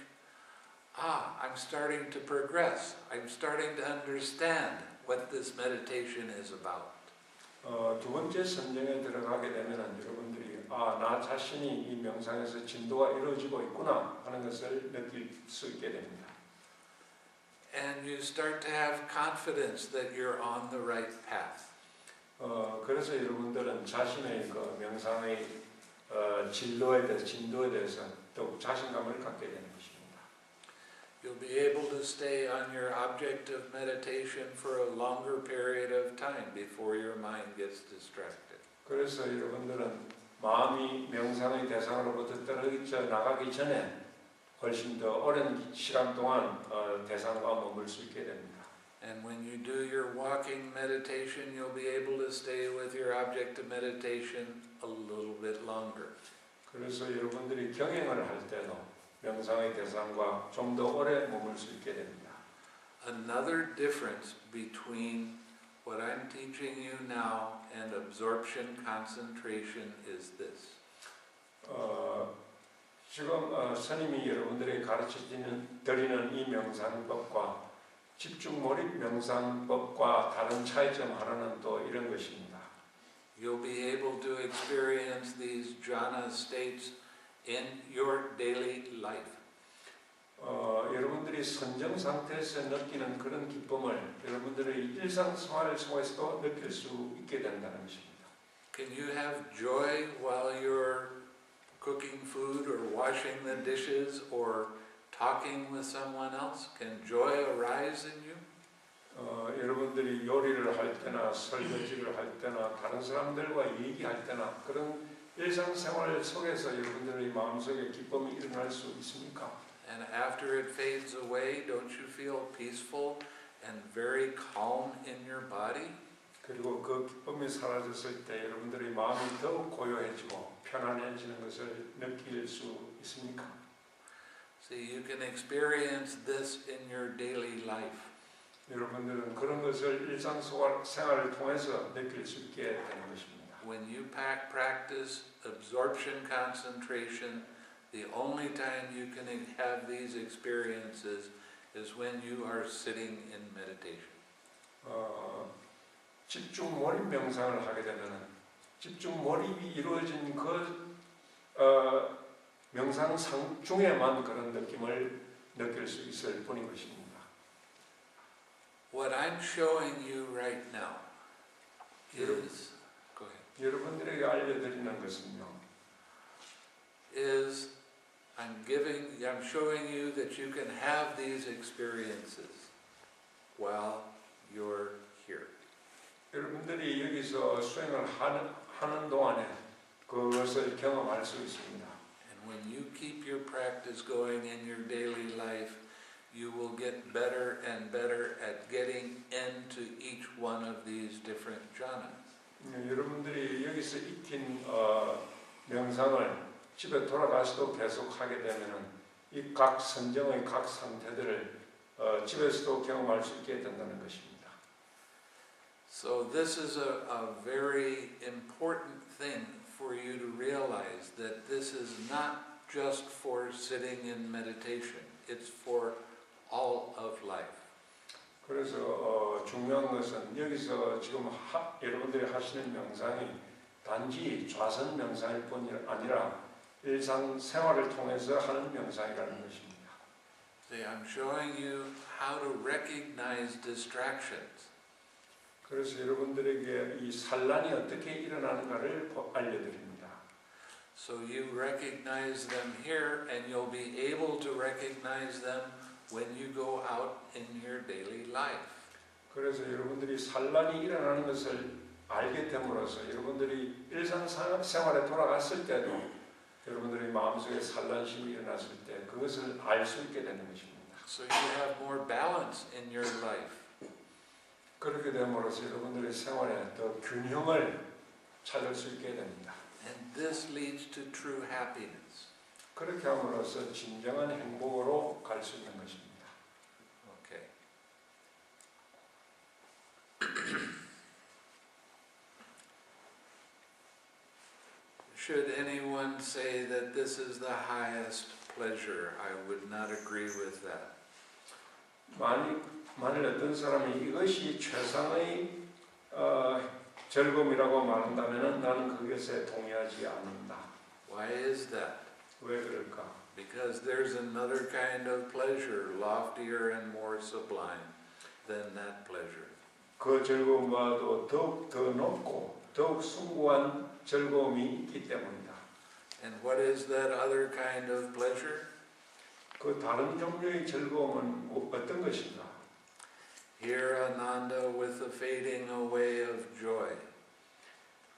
I'm starting to progress. I'm starting to understand what this meditation is about. 두 번째 선정에 들어가게 되면 여러분들이 나 자신이 이 명상에서 진도가 이루어지고 있구나 하는 것을 느낄 수 있게 됩니다. And you start to have confidence that you're on the right path. 그래서 여러분들은 자신의 그 명상의 진도에 대해서 더욱 자신감을 갖게 되는 것입니다. You'll be able to stay on your object of meditation for a longer period of time before your mind gets distracted. 그래서 여러분들은 마음이 명상의 대상으로부터 떨어져 나가기 전에 훨씬 더 오랜 시간 동안 대상과 머물 수 있게 됩니다. And when you do your walking meditation, you'll be able to stay with your object of meditation a little bit longer. 그래서 여러분들이 경행을 할 때도 명상의 대상과 좀 더 오래 머물 수 있게 됩니다. Another difference between what I'm teaching you now and absorption concentration is this. 지금 스님이 여러분들에게 가르쳐드리는 이 명상법과 집중 몰입 명상법과 다른 차이점 하나는 또 이런 것입니다. You'll be able to experience these jhana states in your daily life. 여러분들이 선정 상태에서 느끼는 그런 기쁨을 여러분들의 일상생활 속에서도 느낄 수 있게 된다는 것입니다. Can you have joy while you're cooking food or washing the dishes or talking with someone else? Can joy arise in you? 여러분들이 요리를 할 때나 설거지를 할 때나 다른 사람들과 얘기할 때나 그런 일상생활 속에서 여러분들의 마음속에 기쁨이 일어날 수 있습니까? And after it fades away, don't you feel peaceful and very calm in your body? 그리고 그 기쁨이 사라졌을 때 여러분들의 마음이 더욱 고요해지고 편안해지는 것을 느낄 수 있습니까? See, you can experience this in your daily life. 여러분들은 그런 것을 일상생활을 통해서 느낄 수 있게 되는 것입니다. When you practice absorption concentration, the only time you can have these experiences is when you are sitting in meditation. 집중 몰입 명상을 하게 되면 집중 몰입이 이루어진 그 명상 중에만 그런 느낌을 느낄 수 있을 뿐인 것입니다. What I'm showing you right now is, go ahead, 여러분들에게 알려드리는 것은요. I'm showing you that you can have these experiences while you're here. 여러분들이 여기서 수행을 하는 동안에 그것을 경험할 수 있습니다. And when you keep your practice going in your daily life, you will get better and better at getting into each one of these different jhanas. 여러분들이 여기서 익힌 명상을 집에 돌아가서도 계속 하게 되면은 이 각 선정의 각 상태들을 집에서도 경험할 수 있게 된다는 것입니다. So this is a very important thing for you to realize that this is not just for sitting in meditation. It's for all of life. 그래서 중요한 것은 여기서 지금 여러분들이 하시는 명상이 단지 좌선 명상일 뿐이 아니라 일상생활을 통해서 하는 명상이라는 것입니다. See, I'm showing you how to recognize distractions. 그래서 여러분들에게 이 산란이 어떻게 일어나는가를 알려드립니다. So you recognize them here and you'll be able to recognize them when you go out in your daily life. 그래서 여러분들이 산란이 일어나는 것을 알게 됨으로써 여러분들이 일상생활에 돌아갔을 때도 여러분들의 마음속에 산란심이 일어났을 때 그것을 알 수 있게 되는 것입니다. So you have more balance in your life. 그렇게 됨으로써 여러분들의 생활에 더 균형을 찾을 수 있게 됩니다. And this leads to true happiness. 그렇게 함으로써 진정한 행복으로 갈 수 있는 것입니다. Okay. Should anyone say that this is the highest pleasure, I would not agree with that. 만일 어떤 사람이 이것이 최상의 즐거움이라고 말한다면 나는 그것에 동의하지 않는다. Why is that? 왜 그럴까? Because there's another kind of pleasure, loftier and more sublime than that pleasure. 그 즐거움과도 더욱 더 높고 더욱 숭고한 즐거움이 있기 때문이다. And what is that other kind of pleasure? 그 다른 종류의 즐거움은 어떤 것인가? Here Ananda with the fading away of joy.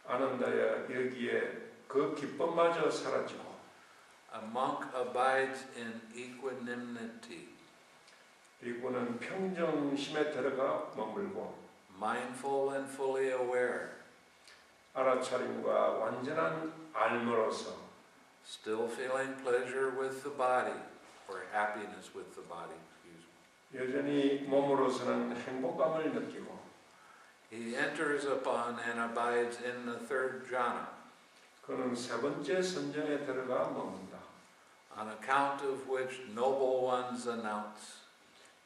아난다야 여기에 그 기쁨마저 사라지고 A monk abides in equanimity. 비구는 평정심에 들어가 머물고 Mindful and fully aware. 알아차림과 완전한 알므로서 Still feeling pleasure with the body, or happiness with the body, excuse me. 여전히 몸으로서는 행복감을 느끼고 He enters upon and abides in the third jhana. 그는 세 번째 선정에 들어가 머문다. On account of which noble ones announce,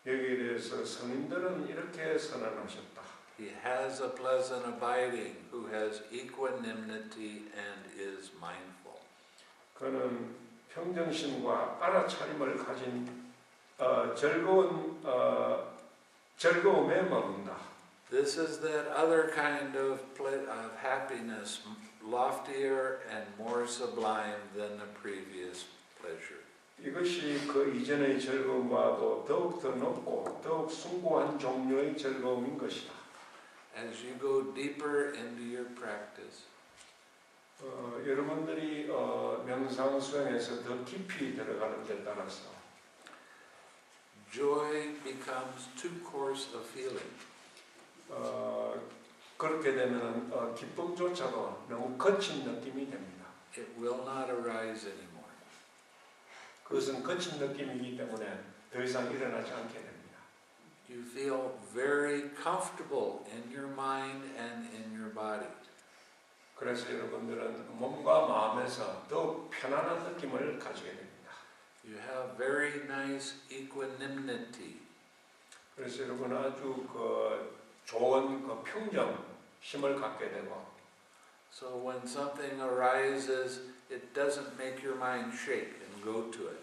여기에 대해서 성인들은 이렇게 선언하셨다. he has a pleasant abiding who has equanimity and is mindful. 그는 평정심과 알아차림을 가진 즐거움에 머문다. This is that other kind of happiness, loftier and more sublime than the previous pleasure. 이것이 그 이전의 즐거움과도 더욱 더 높고 더욱 숭고한 종류의 즐거움인 것이다. As you go deeper into your practice, 여러분들이 명상 수행에서 더 깊이 들어가는 데 따라서 joy becomes too coarse a feeling. 그렇게 되면 기쁨조차도 너무 거친 느낌이 됩니다. It will not arise anymore. 그것은 거친 느낌이기 때문에 더 이상 일어나지 않게 됩니다. You feel very comfortable in your mind and in your body. 그래서 여러분들은 몸과 마음에서 더욱 편안한 느낌을 가지게 됩니다. You have very nice equanimity. 그래서 여러분 아주 좋은 평정심을 갖게 되고 So when something arises, it doesn't make your mind shake and go to it.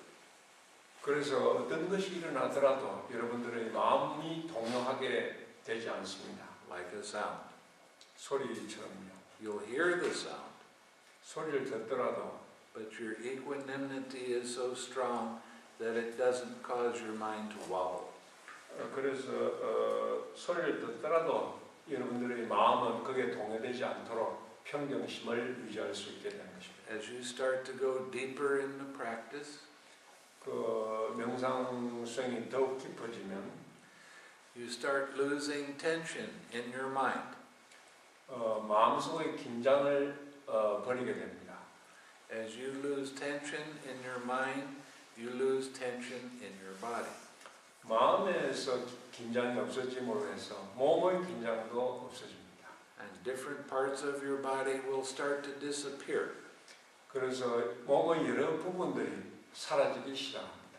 그래서 어떤 것이 일어나더라도 여러분들의 마음이 동요하게 되지 않습니다. Like a sound. 소리처럼요. You'll hear the sound, 소리를 듣더라도 but your equanimity is so strong that it doesn't cause your mind to wobble. 그래서 소리를 듣더라도 여러분들의 마음은 그게 동요되지 않도록 평정심을 유지할 수 있게 되는 것입니다. As you start to go deeper into practice, 명상 수행이 더욱 깊어지면 you start losing tension in your mind. 마음속의 긴장을 버리게 됩니다. As you lose tension in your mind, you lose tension in your body. 마음에서 긴장이 없어짐으로 해서 몸의 긴장도 없어집니다. And different parts of your body will start to disappear. 그래서 몸의 여러 부분들이 사라지기 시작합니다.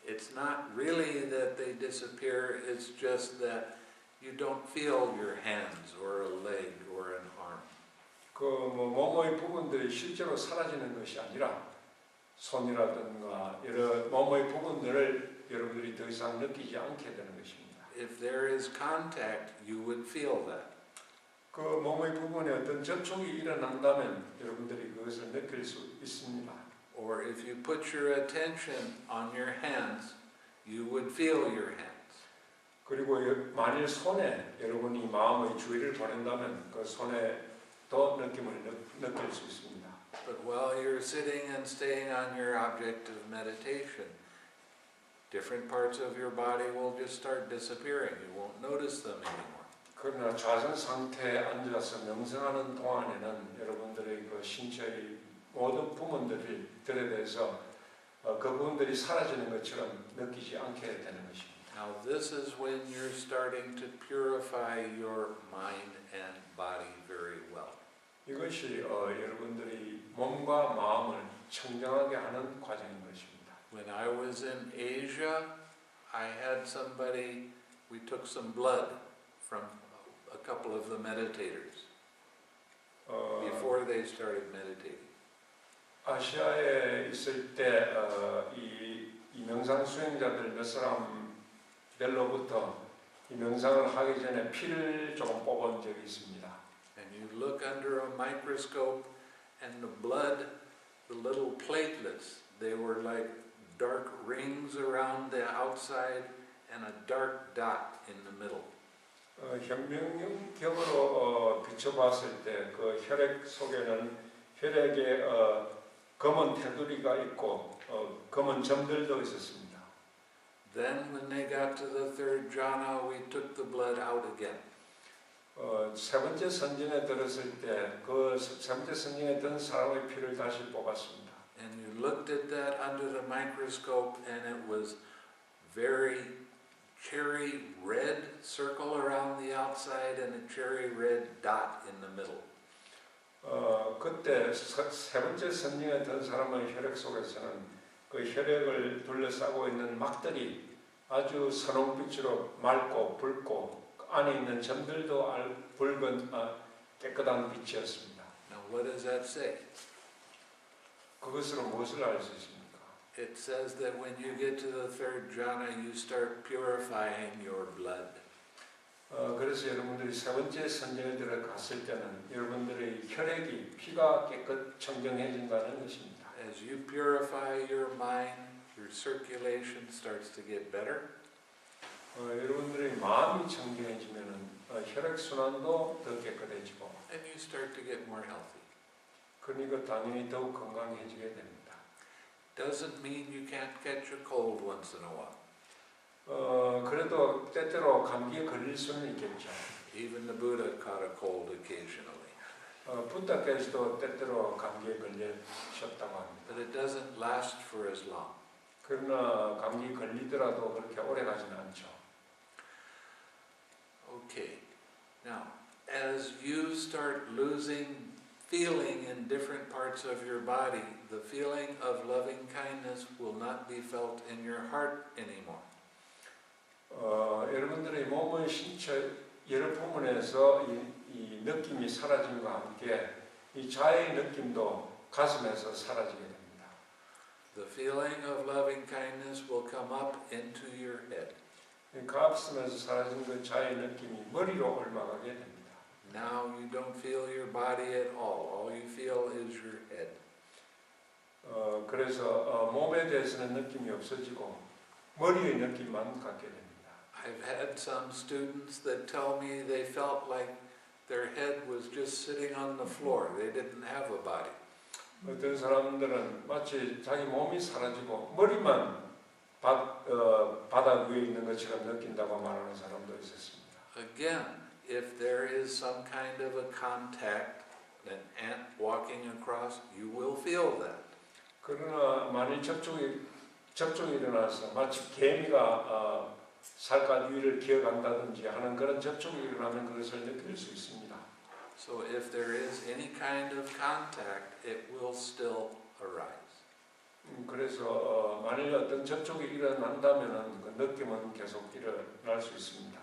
It's not really that they disappear, it's just that you don't feel your hands or a leg or an arm. 몸의 부분들이 실제로 사라지는 것이 아니라 손이라든가 여러 몸의 부분들을 여러분들이 더 이상 느끼지 않게 되는 것입니다. If there is contact, you would feel that. 그 몸의 부분에 어떤 접촉이 일어난다면 여러분들이 그것을 느낄 수 있습니다. Or if you put your attention on your hands, you would feel your hands. 그리고 만일 손에 여러분이 마음의 주의를 보낸다면 그 손에 또 느낌을 느낄 수 있습니다. But while you're sitting and staying on your object of meditation, different parts of your body will just start disappearing. You won't notice them anymore. 그러나 좌전 상태에 앉아서 명상하는 동안에는 여러분들의 그 신체의 모든 부분들에 대해서 그 부분들이 사라지는 것처럼 느끼지 않게 되는 것입니다. Now this is when you're starting to purify your mind and body very well. 이것이 여러분들이 몸과 마음을 청정하게 하는 과정인 것입니다. When I was in Asia, I had somebody, we took some blood from a couple of the meditators before they started meditating. 아시아에 있을 때 이 명상 수행자들 몇 사람들로부터 이 명상을 하기 전에 피를 조금 뽑은 적이 있습니다. And you look under a microscope and the blood, the little platelets, they were like dark rings around the outside and a dark dot in the middle. 현명경으로 비춰봤을 때 그 혈액 속에는 혈액에 검은 테두리가 있고 검은 점들도 있었습니다. Then when they got to the third jhana, we took the blood out again. 세 번째 선진에 들었을 때 그 세 번째 선진에 든 사람의 피를 다시 뽑았습니다. And you looked at that under the microscope and it was very cherry red circle around the outside and a cherry red dot in the middle. 그때 세 번째 선진에 든 사람의 혈액 속에서는 그 혈액을 둘러싸고 있는 막들이 아주 선홍빛으로 맑고 붉고 안에 있는 점들도 붉은 깨끗한 빛이었습니다. Now what does that say? 그것으로 무엇을 알 수 있습니까? It says that when you get to the third jhana, you start purifying your blood. 그래서 여러분들이 세 번째 선정에 들어갔을 때는 여러분들의 혈액이 피가 깨끗 청정해진다는 것입니다. As you purify your mind, your circulation starts to get better, 여러분들의 마음이 청정해지면은 혈액순환도 더 깨끗해지고 and you start to get more healthy. 그러니까 당연히 더욱 건강해지게 됩니다. Doesn't mean you can't catch a cold once in a while. 그래도 때때로 감기에 걸릴 수는 있겠죠. Even the Buddha caught a cold occasionally. 부다께서도 때때로 감기에 걸리셨다고 합니다. But it doesn't last for as long. 그러나 감기 걸리더라도 그렇게 오래 가지는 않죠. Okay, now, as you start losing feeling in different parts of your body, the feeling of loving kindness will not be felt in your heart anymore. 여러분들의 몸의 신체 여러 부분에서 이 느낌이 사라짐과 함께 이 자의 느낌도 가슴에서 사라지게 됩니다. The feeling of loving kindness will come up into your head. 가슴에서 사라진 그 자의 느낌이 머리로 올라가게 됩니다. Now you don't feel your body at all. All you feel is your head. 그래서 몸에 대해서는 느낌이 없어지고 머리의 느낌만 갖게 됩니다. I've had some students that tell me they felt like their head was just sitting on the floor. They didn't have a body. 어떤 사람들은 마치 자기 몸이 사라지고 머리만 바닥 위에 있는 것처럼 느낀다고 말하는 사람도 있었습니다. Again, if there is some kind of a contact, an ant walking across, you will feel that. 그러나 만일 접촉이 일어나서 마치 개미가 살갗 위를 기어간다든지 하는 그런 접촉이 일어나면 그것을 느낄 수 있습니다. So if there is any kind of contact, it will still arise. 그래서 만일 어떤 접촉이 일어난다면은 그 느낌은 계속 일어날 수 있습니다.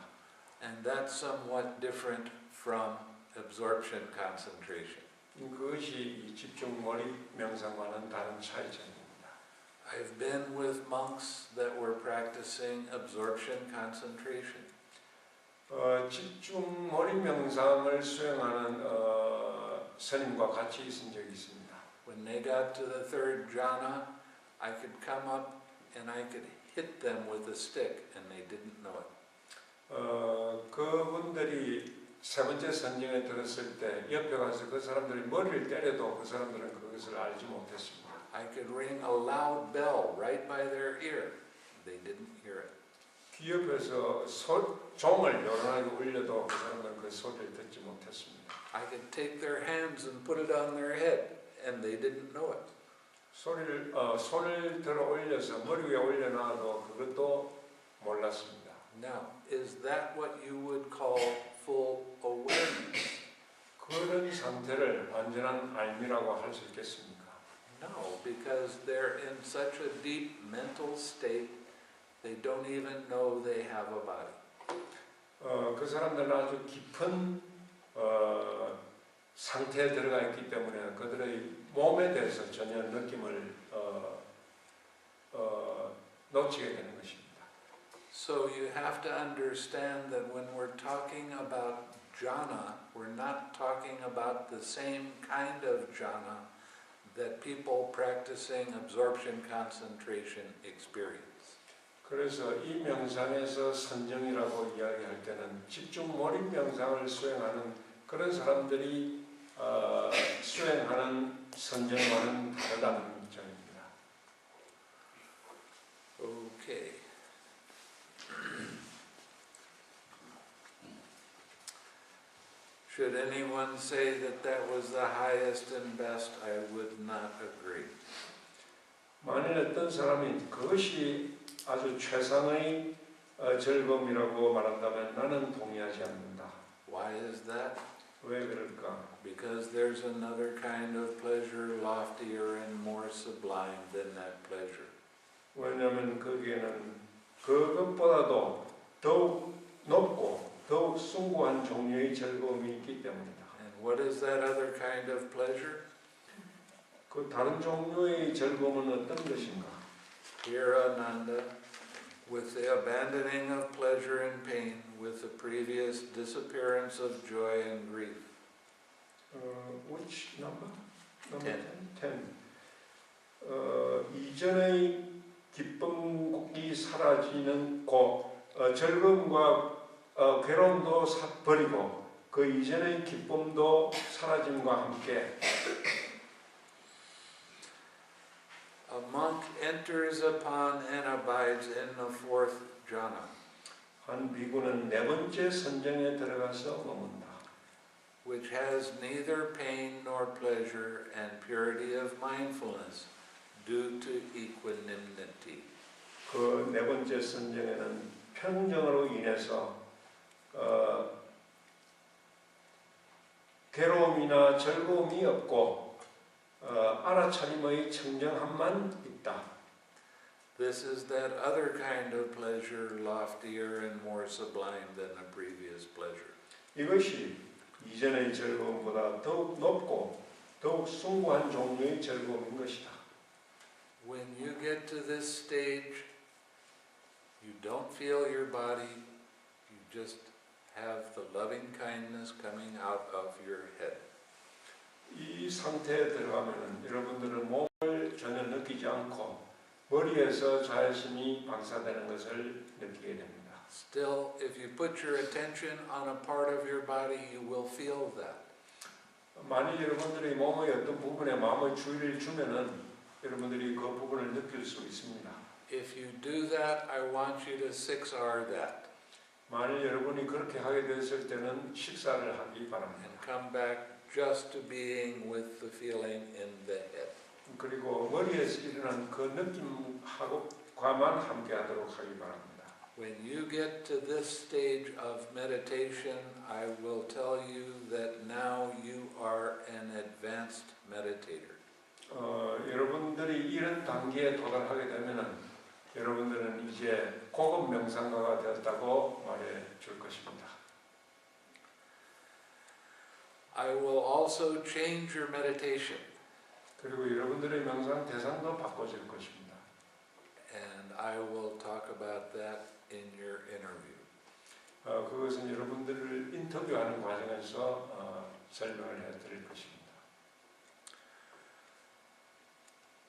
And that's somewhat different from absorption concentration. 그것이 이 집중 몰입 명상과는 다른 차이점입니다. I've been with monks that were practicing absorption concentration. 집중 몰입 명상을 수행하는 스님과 같이 있은 적이 있습니다. When they got to the third jhana, I could come up and I could hit them with a stick and they didn't know it. 그분들이 세 번째 선정에 들었을 때 옆에 가서 그 사람들이 머리를 때려도 그 사람들은 그것을 알지 못했습니다. I could ring a loud bell right by their ear. They didn't hear it. 귀 옆에서 종을 요란하게 울려도 그 사람들은 그 소리를 듣지 못했습니다. I could take their hands and put it on their head and they didn't know it. 손을 들어 올려서 머리 위에 올려놔도 그것도 몰랐습니다. Now, is that what you would call full awareness? 그런 상태를 완전한 알미라고 할 수 있겠습니까? No, because they're in such a deep mental state, they don't even know they have a body. 그 사람들은 아주 깊은 상태에 들어가 있기 때문에 그들의 몸에 대해서 전혀 느낌을 놓치게 되는 것입니다. So you have to understand that when we're talking about jhana, we're not talking about the same kind of jhana that people practicing absorption concentration experience. 그래서 이 명상에서 선정이라고 이야기할 때는 집중 몰입 명상을 수행하는 그런 사람들이 수행하는 선정과는 다르다는 점입니다. Okay. Should anyone say that that was the highest and best, I would not agree. 만일 어떤 사람이 그것이 아주 최상의 즐거움이라고 말한다면 나는 동의하지 않는다. Why is that? 왜 그럴까? Because there's another kind of pleasure loftier and more sublime than that pleasure. 왜냐하면 거기에는 그것보다도 더욱 높고 더욱 숭고한 종류의 즐거움이 있기 때문이다. And what is that other kind of pleasure? 그 다른 종류의 즐거움은 어떤 것인가? Here, Ananda, with the abandoning of pleasure and pain, with the previous disappearance of joy and grief. Which number? 10. 10. 이전의 기쁨이 사라지는 즐거움과 괴로움도 버리고 그 이전의 기쁨도 사라짐과 함께 a monk enters upon and abides in the fourth jhana, 한 비구는 네 번째 선정에 들어가서 머문다. which has neither pain nor pleasure and purity of mindfulness due to equanimity. 그 네 번째 선정에는 평정으로 인해서 괴로움이나 즐거움이 없고 알아차림의 청정함만 있다. This is that other kind of pleasure, loftier and more sublime than the previous pleasure. 이것이 이전의 즐거움보다 더욱 높고 더욱 숭고한 종류의 즐거움인 것이다. When you get to this stage, you don't feel your body, you just have the loving kindness coming out of your head. 이 상태에 들어가면 여러분들은 몸을 전혀 느끼지 않고 머리에서 자신이 방사되는 것을 느끼게 됩니다. Still, if you put your attention on a part of your body, you will feel that. 만일 여러분들이 몸의 어떤 부분에 마음의 주의를 주면은 여러분들이 그 부분을 느낄 수 있습니다. If you do that, I want you to 6R that. 만일 여러분이 그렇게 하게 됐을 때는 식사를 하기 바랍니다. And come back just to being with the feeling in the head. 그리고 머리에서 일어난 그 느낌하고과만 함께하도록 하기 바랍니다. When you get to this stage of meditation, I will tell you that now you are an advanced meditator. 여러분들이 이런 단계에 도달하게 되면은 여러분들은 이제 고급 명상가가 되었다고 말해 줄 것입니다. I will also change your meditation. 그리고 여러분들의 명상 대상도 바꿔질 것입니다. And I will talk about that in your interview. 그것은 여러분들을 인터뷰하는 과정에서 설명을 해드릴 것입니다.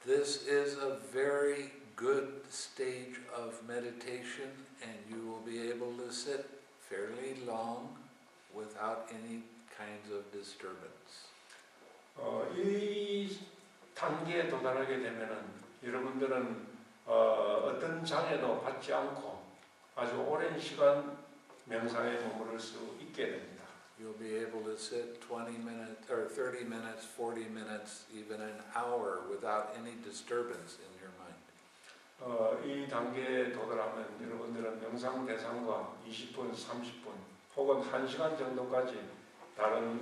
This is a very good stage of meditation, and you will be able to sit fairly long without any kinds of disturbance. 이 단계에 도달하게 되면은 여러분들은 어떤 장애도 받지 않고 아주 오랜 시간 명상에 머무를 수 있게 됩니다. You'll be able to sit 20 minutes or 30 minutes, 40 minutes, even an hour without any disturbance in your mind. 이 단계에 도달하면 여러분들은 명상 대상과 20분, 30분 혹은 1시간 정도까지 다른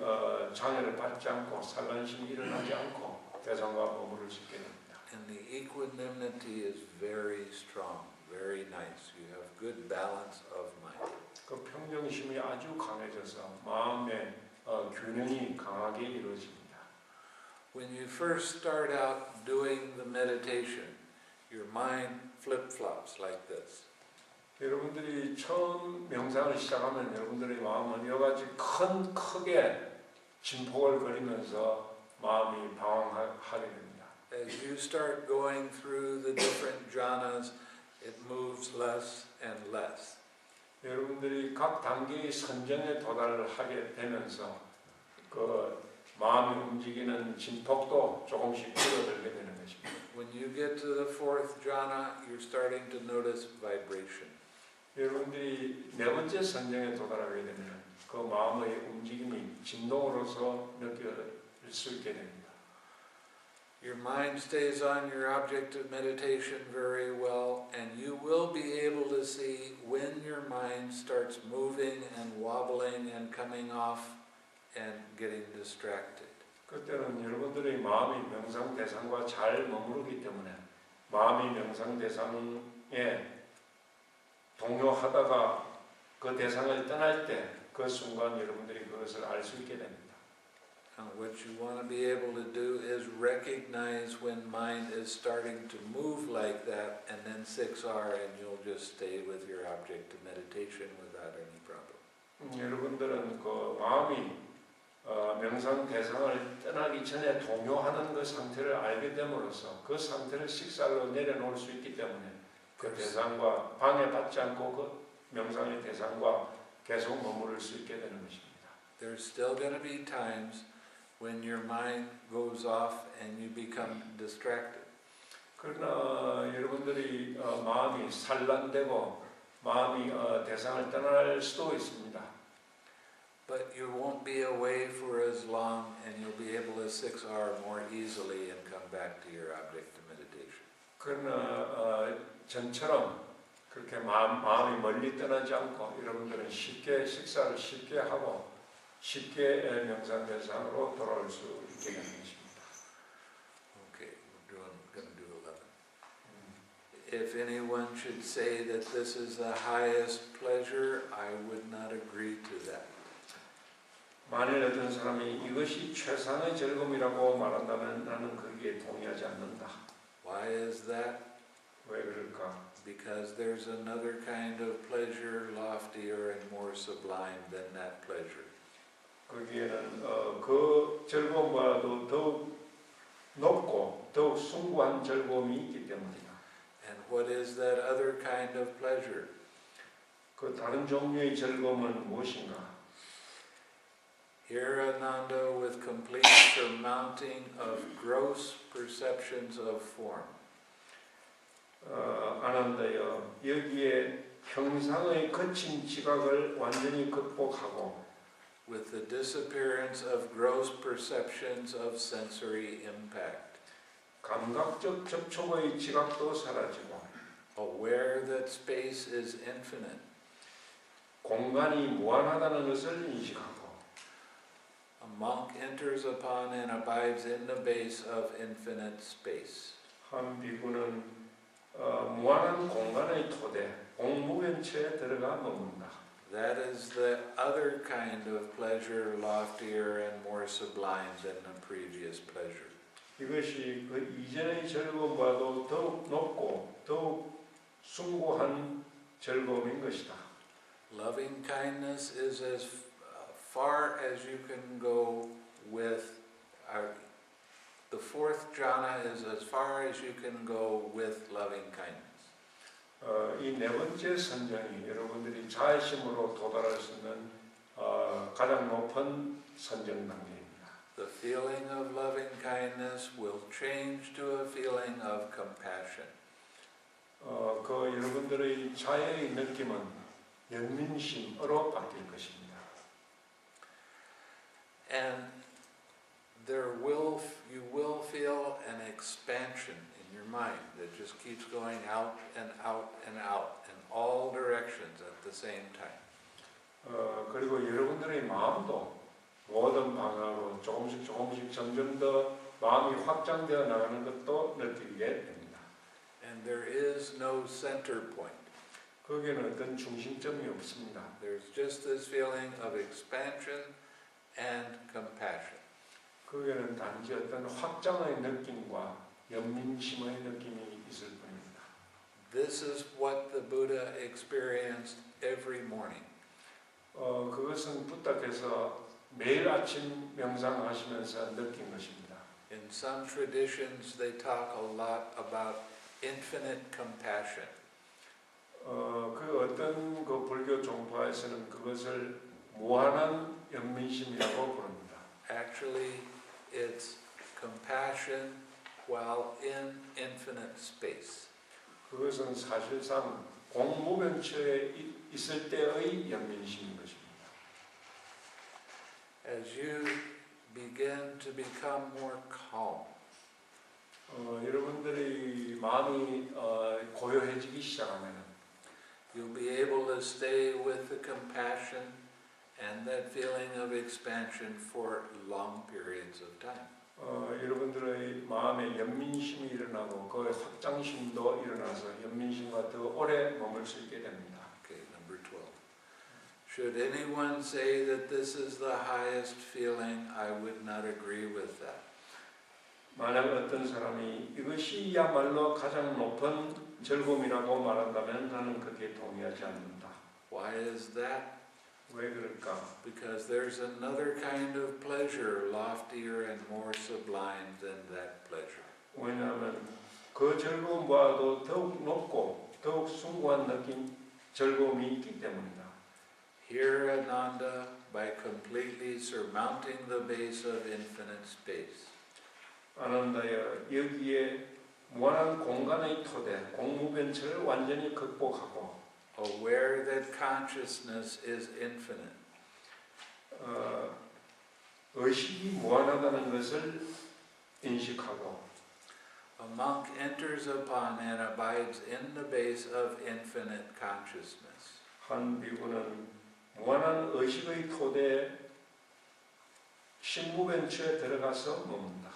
장애를 받지 않고 산란심이 일어나지 않고 대상과 머무를 수 있게 됩니다. And the equanimity is very strong, very nice. You have good balance of mind. 그 평정심이 아주 강해져서 마음의 균형이 강하게 이루어집니다. When you first start out doing the meditation, your mind flip-flops like this. 여러분들이 처음 명상을 시작하면 여러분들의 마음은 여러 가지 크게 진폭을 거리면서 마음이 방황하게 됩니다. As you start going through the different jhanas, it moves less and less. 여러분들이 각 단계의 선정에 도달을 하게 되면서 그 마음이 움직이는 진폭도 조금씩 줄어들게 되는 것입니다. When you get to the fourth jhana, you're starting to notice vibration. 여러분들이 네 번째 선정에 도달하게 되면 그 마음의 움직임이 진동으로서 느껴질 수 있게 됩니다. Your mind stays on your object of meditation very well, and you will be able to see when your mind starts moving and wobbling and coming off and getting distracted. 그때는 여러분들의 마음이 명상 대상과 잘 머무르기 때문에 마음이 명상 대상에 동요하다가 그 대상을 떠날 때 그 순간 여러분들이 그것을 알 수 있게 됩니다. And what you want to be able to do is recognize when mind is starting to move like that, and then 6R, and you'll just stay with your object of meditation without any problem. 여러분들은 그 마음이 명상 대상을 떠나기 전에 동요하는 그 상태를 알게 됨으로써 그 상태를 식살로 내려놓을 수 있기 때문에 그 대상과 방해받지 않고 그 명상의 대상과 계속 머무를 수 있게 되는 것입니다. There's still going to be times when your mind goes off and you become distracted. 그러나 여러분들이 마음이 산란되고 마음이 대상을 떠날 수도 있습니다. But you won't be away for as long and you'll be able to 6R more easily and come back to your object of meditation. 그러나 전처럼 그렇게 마음이 멀리 떠나지 않고 여러분들은 쉽게 식사를 쉽게 하고 쉽게 명상 대상으로 돌아올 수 있게 되는 것입니다. Okay, we're going to do 11. If anyone should say that this is the highest pleasure, I would not agree to that. 만일 어떤 사람이 이것이 최상의 즐거움이라고 말한다면 나는 거기에 동의하지 않는다. Why is that? 왜 그럴까? Because there's another kind of pleasure loftier and more sublime than that pleasure. 거기에는 그 즐거움과도 더욱 높고 더욱 숭고한 즐거움이 있기 때문이다. And what is that other kind of pleasure? 그 다른 종류의 즐거움은 무엇인가? Here, Ananda, with complete surmounting of gross perceptions of form. 아난다여, 여기에 형상의 거친 지각을 완전히 극복하고 With the disappearance of gross perceptions of sensory impact. 감각적 접촉의 지각도 사라지고 Aware that space is infinite. 공간이 무한하다는 것을 인식하고 A monk enters upon and abides in the base of infinite space. 한 비구는 무한한 공간의 토대, 공무변체에 들어가 머문다. That is the other kind of pleasure, loftier and more sublime than the previous pleasure. 이것이 그 이전의 즐거움과도 더욱 높고 더욱 숭고한 즐거움인 것이다. Loving kindness is as far as you can go with the fourth jhana is as far as you can go with loving kindness. 이 네 번째 선정이 여러분들이 자애심으로 도달할 수 있는 가장 높은 선정 단계입니다. The feeling of loving kindness will change to a feeling of compassion. 그 여러분들의 자애의 느낌은 연민심으로 바뀔 것입니다. And you will feel an expansion in your mind that just keeps going out and out and out in all directions at the same time. 그리고 여러분들의 마음도 모든 방향으로 조금씩 점점 더 마음이 확장되어 나가는 것도 느끼게 됩니다. And there is no center point. 거기에는 어떤 중심점이 없습니다. There's just this feeling of expansion and compassion. 거기에는 단지 어떤 확장의 느낌과 연민심의 느낌이 있을 뿐입니다. This is what the Buddha experienced every morning. 그것은 부탁해서 매일 아침 명상하시면서 느낀 것입니다. In some traditions, they talk a lot about infinite compassion. 그 어떤 그 불교 종파에서는 그것을 무한한 연민심이라고 부릅니다. Actually, it's compassion while in infinite space. 그것은 사실상 공무변체에 있을 때의 연민심인 것입니다. As you begin to become more calm, 여러분들의 마음이 고요해지기 시작하면 you'll be able to stay with the compassion and that feeling of expansion for long periods of time. 여러분들의 마음에 연민심이 일어나고 그 확장심도 일어나서 연민심과 더 오래 머물 수 있게 됩니다. Okay, number 12. Should anyone say that this is the highest feeling, I would not agree with that. 만약 어떤 사람이 이것이야말로 가장 높은 즐거움이라고 말한다면 나는 그게 동의하지 않는다. Why is that? 왜 그럴까? Because there's another kind of pleasure, loftier and more sublime than that pleasure. 왜냐하면 그 즐거움보다도 더욱 높고 더욱 숭고한 느낌, 즐거움이 있기 때문이다. Here, Ananda, by completely surmounting the base of infinite space, 아난다여, 여기에 무한한 공간의 토대, 공무변체를 완전히 극복하고 aware that consciousness is infinite, 의식이 무한하다는 것을 인식하고 a monk enters upon and abides in the base of infinite consciousness. 한 비구는 무한한 의식의 토대에 신무변체에 들어가서 머문다.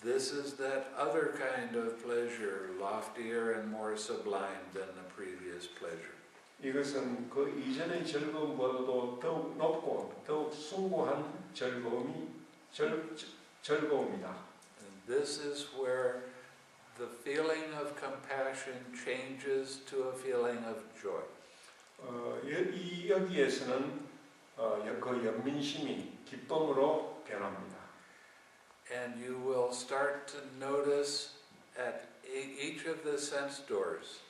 This is that other kind of pleasure, loftier and more sublime than the previous pleasure. 이것은 그 이전의 즐거움보다도 더욱 높고 더욱 숭고한 즐거움이다. And this is where the feeling of compassion changes to a feeling of joy. 여기에서는 그 연민심이 기쁨으로 변합니다. And you will start to notice at each of the sense doors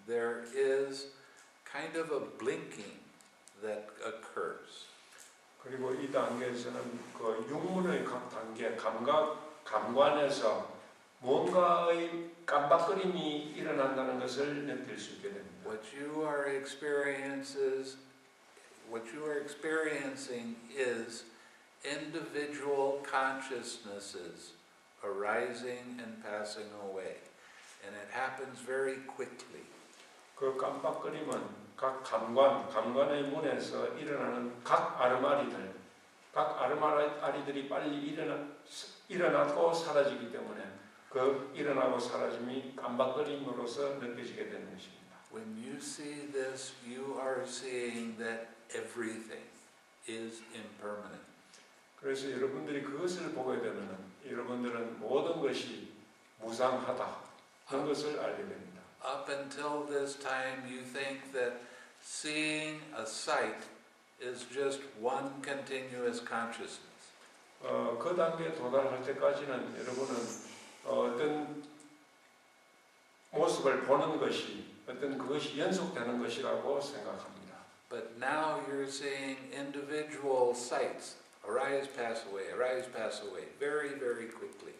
there is kind of a blinking that occurs. 그리고 이 단계에서는 그 육문의 각 단계, 감관에서 뭔가의 깜박거림이 일어난다는 것을 느낄 수 있게 됩니다. What you are experiencing is individual consciousnesses arising and passing away, and it happens very quickly. 그 깜빡거림은 각 감관의 문에서 일어나는 각 아르마리들이 빨리 일어나고 사라지기 때문에 그 일어나고 사라짐이 깜빡거림으로써 느껴지게 되는 것입니다. When you see this, you are seeing that everything is impermanent. 그래서 여러분들이 그것을 보게 되면 여러분들은 모든 것이 무상하다 하는 것을 알게 됩니다. Up until this time, you think that seeing a sight is just one continuous consciousness. 그 단계에 도달할 때까지는 여러분은 어떤 모습을 보는 것이 어떤 그것이 연속되는 것이라고 생각합니다. But now you're seeing individual sights arise, pass away, arise, pass away, very, very quickly.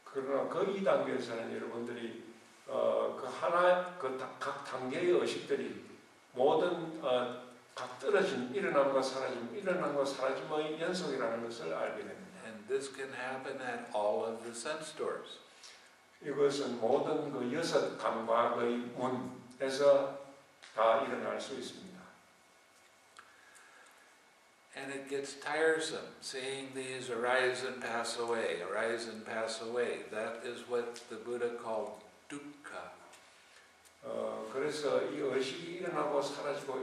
그러나 그 이 단계에서는 여러분들이 각 단계의 의식들이 모든 각 떨어진 일어남과 사라짐의 연속이라는 것을 알게 됩니다. And this can happen at all of the sense doors. 이것은 모든 그 6 감각의 문에서 다 일어날 수 있습니다. And it gets tiresome seeing these arise and pass away, arise and pass away. That is what the Buddha called dukkha. 그래서 이 의식이 일어나고 사라지고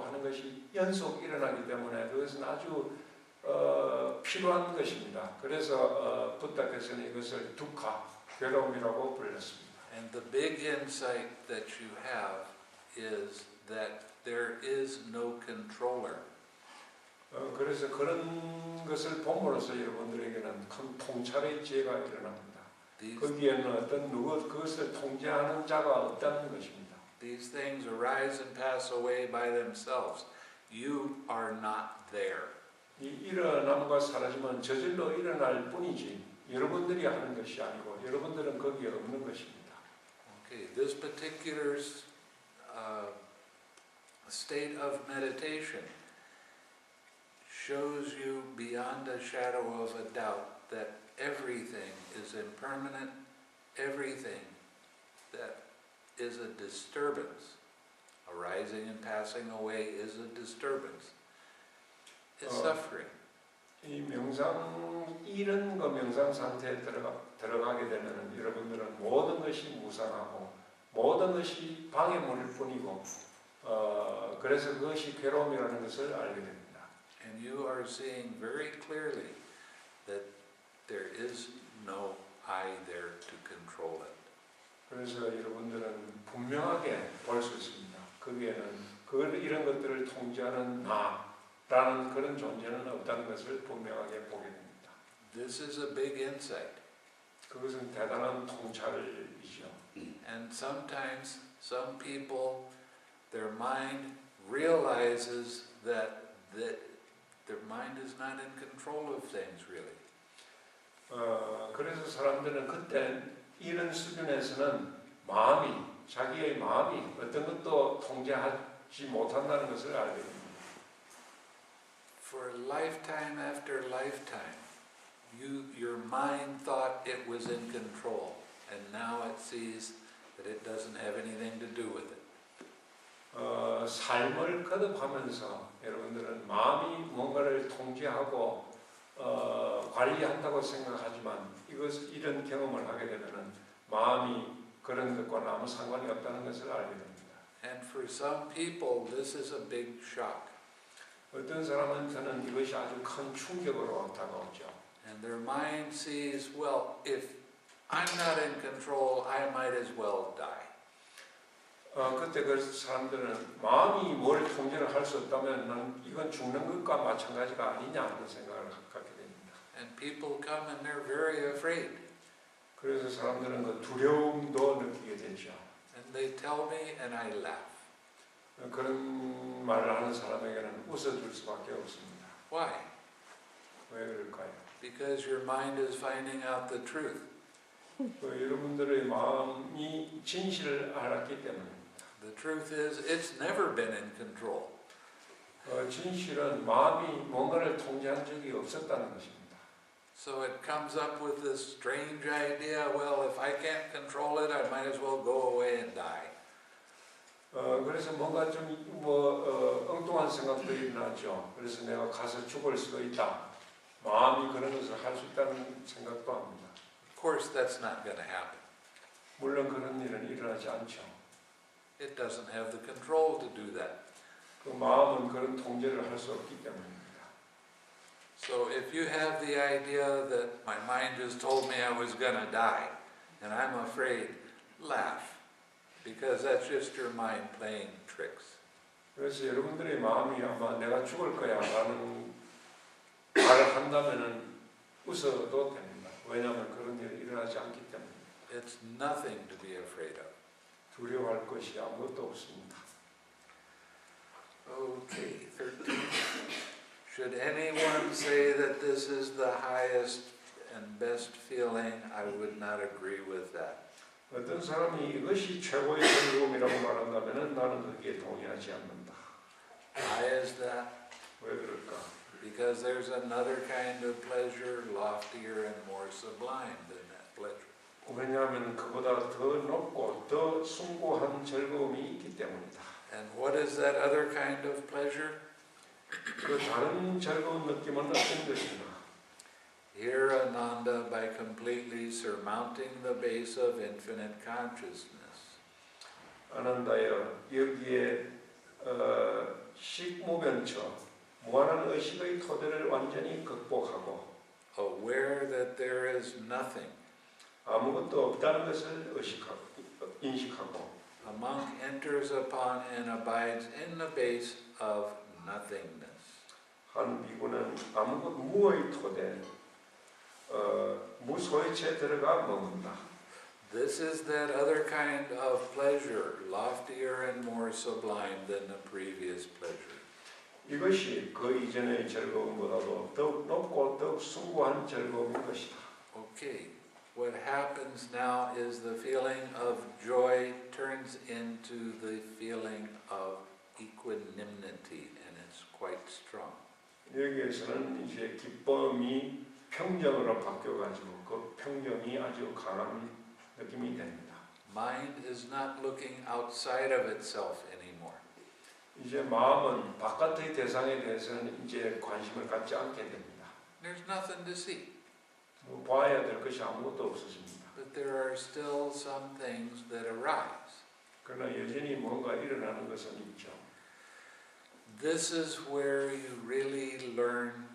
하는 것이 연속 일어나기 때문에 그것은 아주 필요한 것입니다. 그래서 부다께서는 이것을 두카, 괴로움이라고 불렀습니다. And the big insight that you have is that there is no controller. 그래서 그런 것을 봄으로써 여러분들에게는 큰 통찰의 지혜가 일어납니다. 거기에는 어떤 그것을 통제하는 자가 없다는 것입니다. These things arise and pass away by themselves. You are not there. 이 일어남과 사라짐은 저절로 일어날 뿐이지 여러분들이 하는 것이 아니고 여러분들은 거기에 없는 것입니다. Okay, this particular state of meditation shows you beyond a shadow of a doubt that everything is impermanent, everything that is a disturbance, arising and passing away is a disturbance, is suffering. 이 이런 그 명상 상태에 들어가게 되면 여러분들은 모든 것이 무상하고 모든 것이 방해물일 뿐이고 그래서 그것이 괴로움이라는 것을 알게 됩니다. And you are seeing very clearly that there is no I there to control it. 그래서 여러분들은 분명하게 볼 수 있습니다. 거기에는 이런 것들을 통제하는 나라는 그런 존재는 없다는 것을 분명하게 보게 됩니다. This is a big insight. 그것은 대단한 통찰이죠. And sometimes some people, their mind realizes that their mind is not in control of things really. 그래서 사람들은 그때 이런 수준에서는 자기의 마음이 어떤 것도 통제하지 못한다는 것을 알게 됩니다. For lifetime after lifetime, your mind thought it was in control, and now it sees that it doesn't have anything to do with it. 삶을 거듭하면서 여러분들은 마음이 뭔가를 통제하고 관리한다고 생각하지만 이런 경험을 하게 되면은 마음이 그런 것과는 아무 상관이 없다는 것을 알게 됩니다. And for some people, this is a big shock. 어떤 사람한테는 이것이 아주 큰 충격으로 다가오죠. And their mind sees, well, if I'm not in control, I might as well die. 그때 그 사람들은 마음이 뭘 통제를 할 수 없다면 난 이건 죽는 것과 마찬가지가 아니냐 하는 생각을 갖게 됩니다. And people come and they're very afraid. 그래서 사람들은 그 두려움도 느끼게 되죠. And they tell me and I laugh. 그런 말을 하는 사람에게는 웃어줄 수밖에 없습니다. Why? 왜 그럴까요? Because your mind is finding out the truth. 여러분들의 마음이 진실을 알았기 때문입니다. The truth is, it's never been in control. 진실은 마음이 뭔가를 통제한 적이 없었다는 것입니다. So it comes up with this strange idea, well, if I can't control it, I might as well go away and die. 그래서 뭔가 좀 엉뚱한 생각들이 나죠. 그래서 내가 가서 죽을 수도 있다. 마음이 그런 것을 할 수 있다는 생각도 합니다. Of course, that's not going to happen. 물론 그런 일은 일어나지 않죠. It doesn't have the control to do that. 그 마음은 그런 통제를 할 수 없기 때문입니다. So if you have the idea that my mind just told me I was going to die, and I'm afraid, laugh. Because that's just your mind playing tricks. 그래서 여러분들의 마음이 아마 내가 죽을 거야 라는 말을 한다면은 웃어도 됩니다. 왜냐하면 그런 일이 일어나지 않기 때문입니다. It's nothing to be afraid of. 두려워할 것이 아무것도 없습니다. Okay, 13. Should anyone say that this is the highest and best feeling, I would not agree with that. 어떤 사람이 이것이 최고의 즐거움이라고 말한다면 나는 거기에 동의하지 않는다. Why is that? 왜 그럴까? Because there's another kind of pleasure, loftier and more sublime than that pleasure. 왜냐하면 그보다 더 높고 더 숭고한 즐거움이 있기 때문이다. And what is that other kind of pleasure? 그 다른 즐거운 느낌은 어떤 것인가? Here, Ananda, by completely surmounting the base of infinite consciousness. 아난다여 여기에 식무변처 무한한 의식의 토대를 완전히 극복하고 Aware that there is nothing. 아무것도 없다는 것을 인식하고 A monk enters upon and abides in the base of nothingness. 한 비구는 무의 토대 무소유체에 들어가 머문다. This is that other kind of pleasure, loftier and more sublime than the previous pleasure. 이것이 그 이전의 즐거움보다도 더욱 높고 더욱 숭고한 즐거움인 것이다. Okay, what happens now is the feeling of joy turns into the feeling of equanimity, and it's quite strong. 여기에서는 이제 기쁨이 평정으로 바뀌어가지고 그 평정이 아주 강한 느낌이 됩니다. Mind is not looking outside of itself anymore. 이제 마음은 바깥의 대상에 대해서는 이제 관심을 갖지 않게 됩니다. There's nothing to see. 뭐 봐야 될 것이 아무것도 없어집니다. But there are still some things that arise. 그러나 여전히 뭔가 일어나는 것은 있죠. This is where you really learn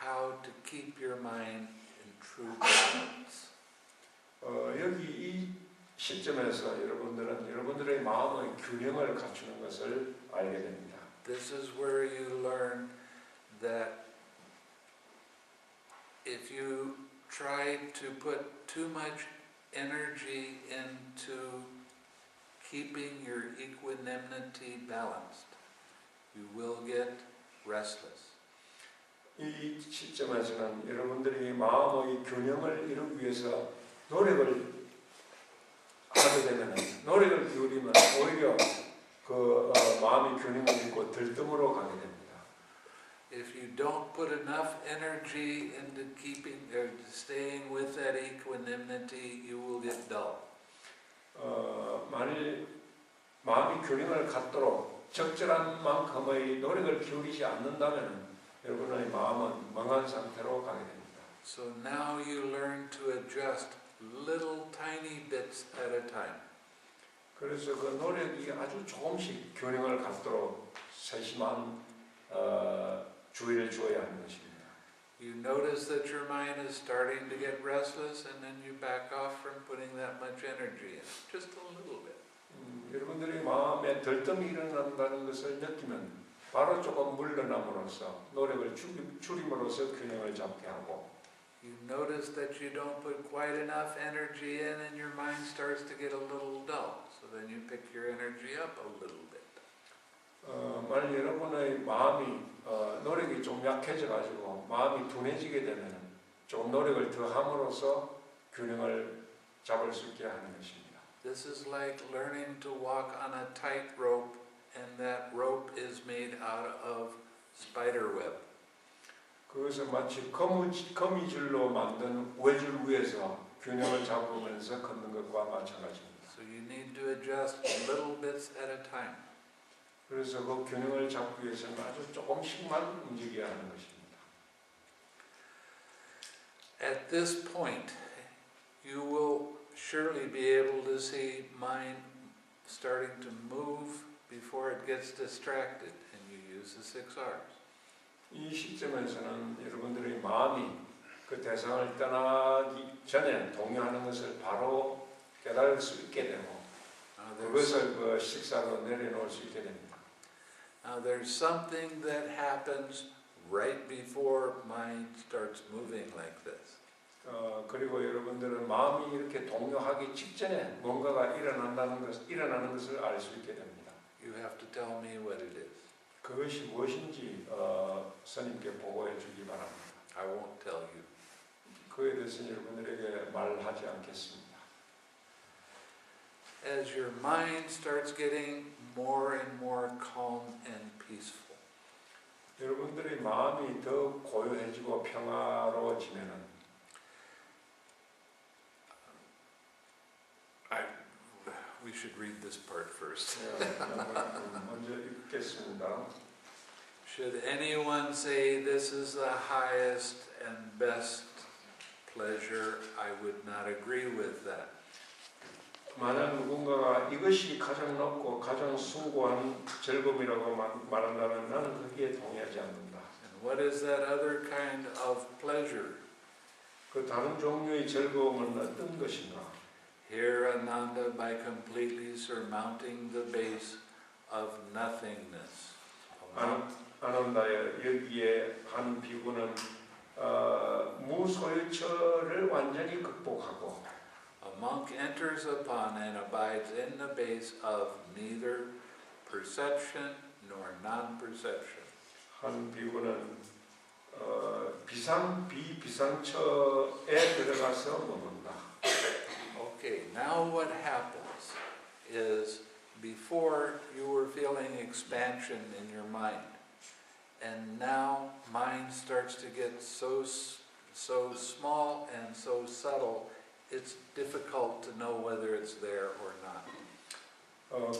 how to keep your mind in true balance. 여기 이 시점에서 여러분들은 여러분들의 마음의 균형을 갖추는 것을 알게 됩니다. This is where you learn that if you try to put too much energy into keeping your equanimity balanced, you will get restless. 이 시점에서는 여러분들이 마음의 균형을 이루기 위해서 노력을 하게 되면, 노력을 기울이면 오히려 그 마음의 균형을 잃고 들뜸으로 가게 됩니다. If you don't put enough energy into keeping or staying with that equanimity, you will get dull. 만일 마음의 균형을 갖도록 적절한 만큼의 노력을 기울이지 않는다면 여러분의 마음은 멍한 상태로 가게 됩니다. So now you learn to adjust little tiny bits at a time. 그래서 그 노력이 아주 조금씩 균형을 갖도록 세심한 주의를 주어야 하는 것입니다. You notice that your mind is starting to get restless and then you back off from putting that much energy in, just a little bit. 여러분들이 마음에 들뜸이 일어난다는 것을 느끼면 바로 조금 물러남으로써 노력을 줄임으로써 균형을 잡게 하고 You notice that you don't put quite enough energy in and your mind starts to get a little dull. So then you pick your energy up a little bit. 만약 여러분의 마음이 노력이 좀 약해져 가지고 마음이 둔해지게 되면 조금 노력을 더 함으로써 균형을 잡을 수 있게 하는 것입니다. This is like learning to walk on a tightrope and that rope is made out of spider web. 그것은 마치 거미줄로 만든 외줄 위에서 균형을 잡으면서 걷는 것과 마찬가지입니다. So you need to adjust little bits at a time. 그래서 그 균형을 잡기 위해서는 아주 조금씩만 움직여야 하는 것입니다. At this point, you will surely be able to see mind starting to move before it gets distracted, and you use the 6 R's. 이 시점에서는 여러분들의 마음이 그 대상을 떠나기 전에 동요하는 것을 바로 깨달을 수 있게 되고 그것을 그 식사로 내려놓을 수 있게 됩니다. Now there's something that happens right before mind starts moving like this. 그리고 여러분들은 마음이 이렇게 동요하기 직전에 뭔가가 일어나는 것을 알 수 있게 됩니다. You have to tell me what it is. 그것이 무엇인지 스님께 보고해 주기 바랍니다. I won't tell you. 그에 대해서는 여러분들에게 말하지 않겠습니다. As your mind starts getting more and more calm and peaceful, 여러분들의 마음이 더 고요해지고 평화로워지면은 we should read this part first. 먼저 읽겠습니다. Should anyone say this is the highest and best pleasure, I would not agree with that. 만약 누군가가 이것이 가장 높고 가장 숭고한 즐거움이라고 말한다면 나는 거기에 동의하지 않는다. And what is that other kind of pleasure? 그 다른 종류의 즐거움은 어떤 것인가? Here Ananda by completely surmounting the base of nothingness. 아난다의 여기에 한 비구는 무소유처를 완전히 극복하고 A monk enters upon and abides in the base of neither perception nor non-perception. 한 비구는 비비상처에 들어가서 머문다. Okay, now what happens is before you were feeling expansion in your mind, and now mind starts to get so small and so subtle, it's difficult to know whether it's there or not.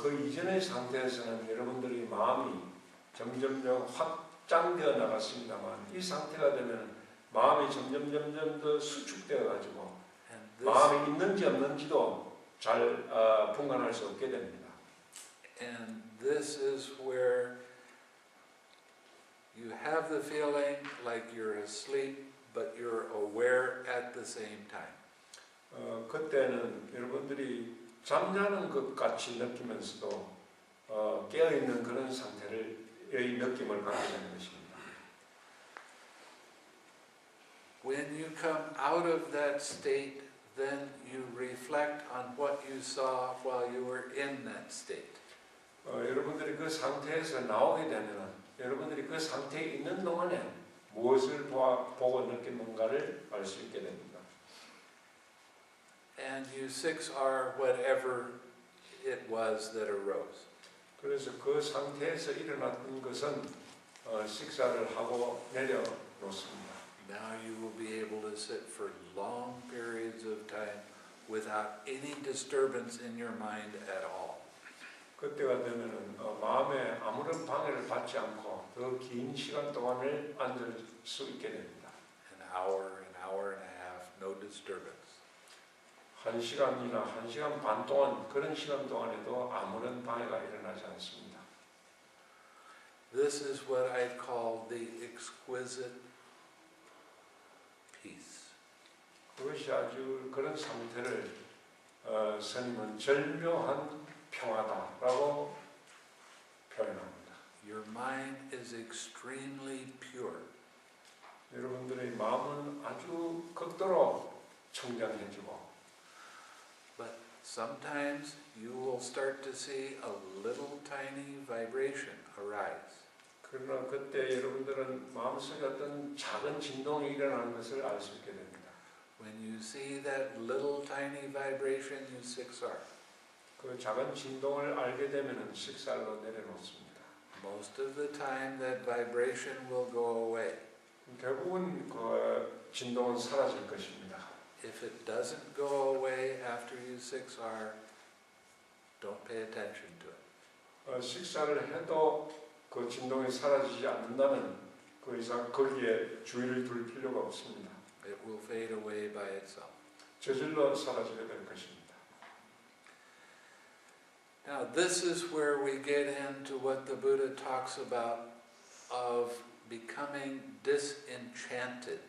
그 이전의 상태에서는 여러분들의 마음이 점점점 확장되어 나갔습니다만 이 상태가 되면 마음이 점점 더 수축되어 가지고 마음이 있는지 없는지도 잘 분간할 수 없게 됩니다. And this is where you have the feeling like you're asleep, but you're aware at the same time. 그때는 여러분들이 잠자는 것 같이 느끼면서도 깨어 있는 그런 상태의 느낌을 갖게 되는 것입니다. When you come out of that state, then you reflect on what you saw while you were in that state. 여러분들이 그 상태에서 나오게 되면 여러분들이 그 상태에 있는 동안에 무엇을 보고 느꼈는가를 알 수 있게 됩니다. And you six are whatever it was that arose. 그래서 그 상태에서 일어났던 것은 식사를 하고 내려놓습니다. Now you will be able to sit for long periods of time without any disturbance in your mind at all. 그때가 되면은 마음에 아무런 방해를 받지 않고 더 긴 시간 동안을 앉을 수 있게 됩니다. An hour and a half, no disturbance. 1시간이나 1시간 반 동안 그런 시간 동안에도 아무런 방해가 일어나지 않습니다. This is what I call the exquisite peace. 그것이 아주 그런 상태를 스님은 절묘한 평화다라고 표현합니다. Your mind is extremely pure. 여러분들의 마음은 아주 극도로 청정해지고 But sometimes you will start to see a little tiny vibration arise. 그러나 그때 여러분들은 마음속에 어떤 작은 진동이 일어나는 것을 알 수 있게 됩니다. When you see that little tiny vibration, you six are. 그 작은 진동을 알게 되면은 식살로 내려놓습니다. Most of the time that vibration will go away. 대부분 그 진동은 사라질 것입니다. If it doesn't go away after you six are, don't pay attention to it. 식사를 해도 그 진동이 사라지지 않는다면 그 이상 거기에 주의를 둘 필요가 없습니다. It will fade away by itself. 저절로 사라지게 될 것입니다. Now this is where we get into what the Buddha talks about of becoming disenchanted.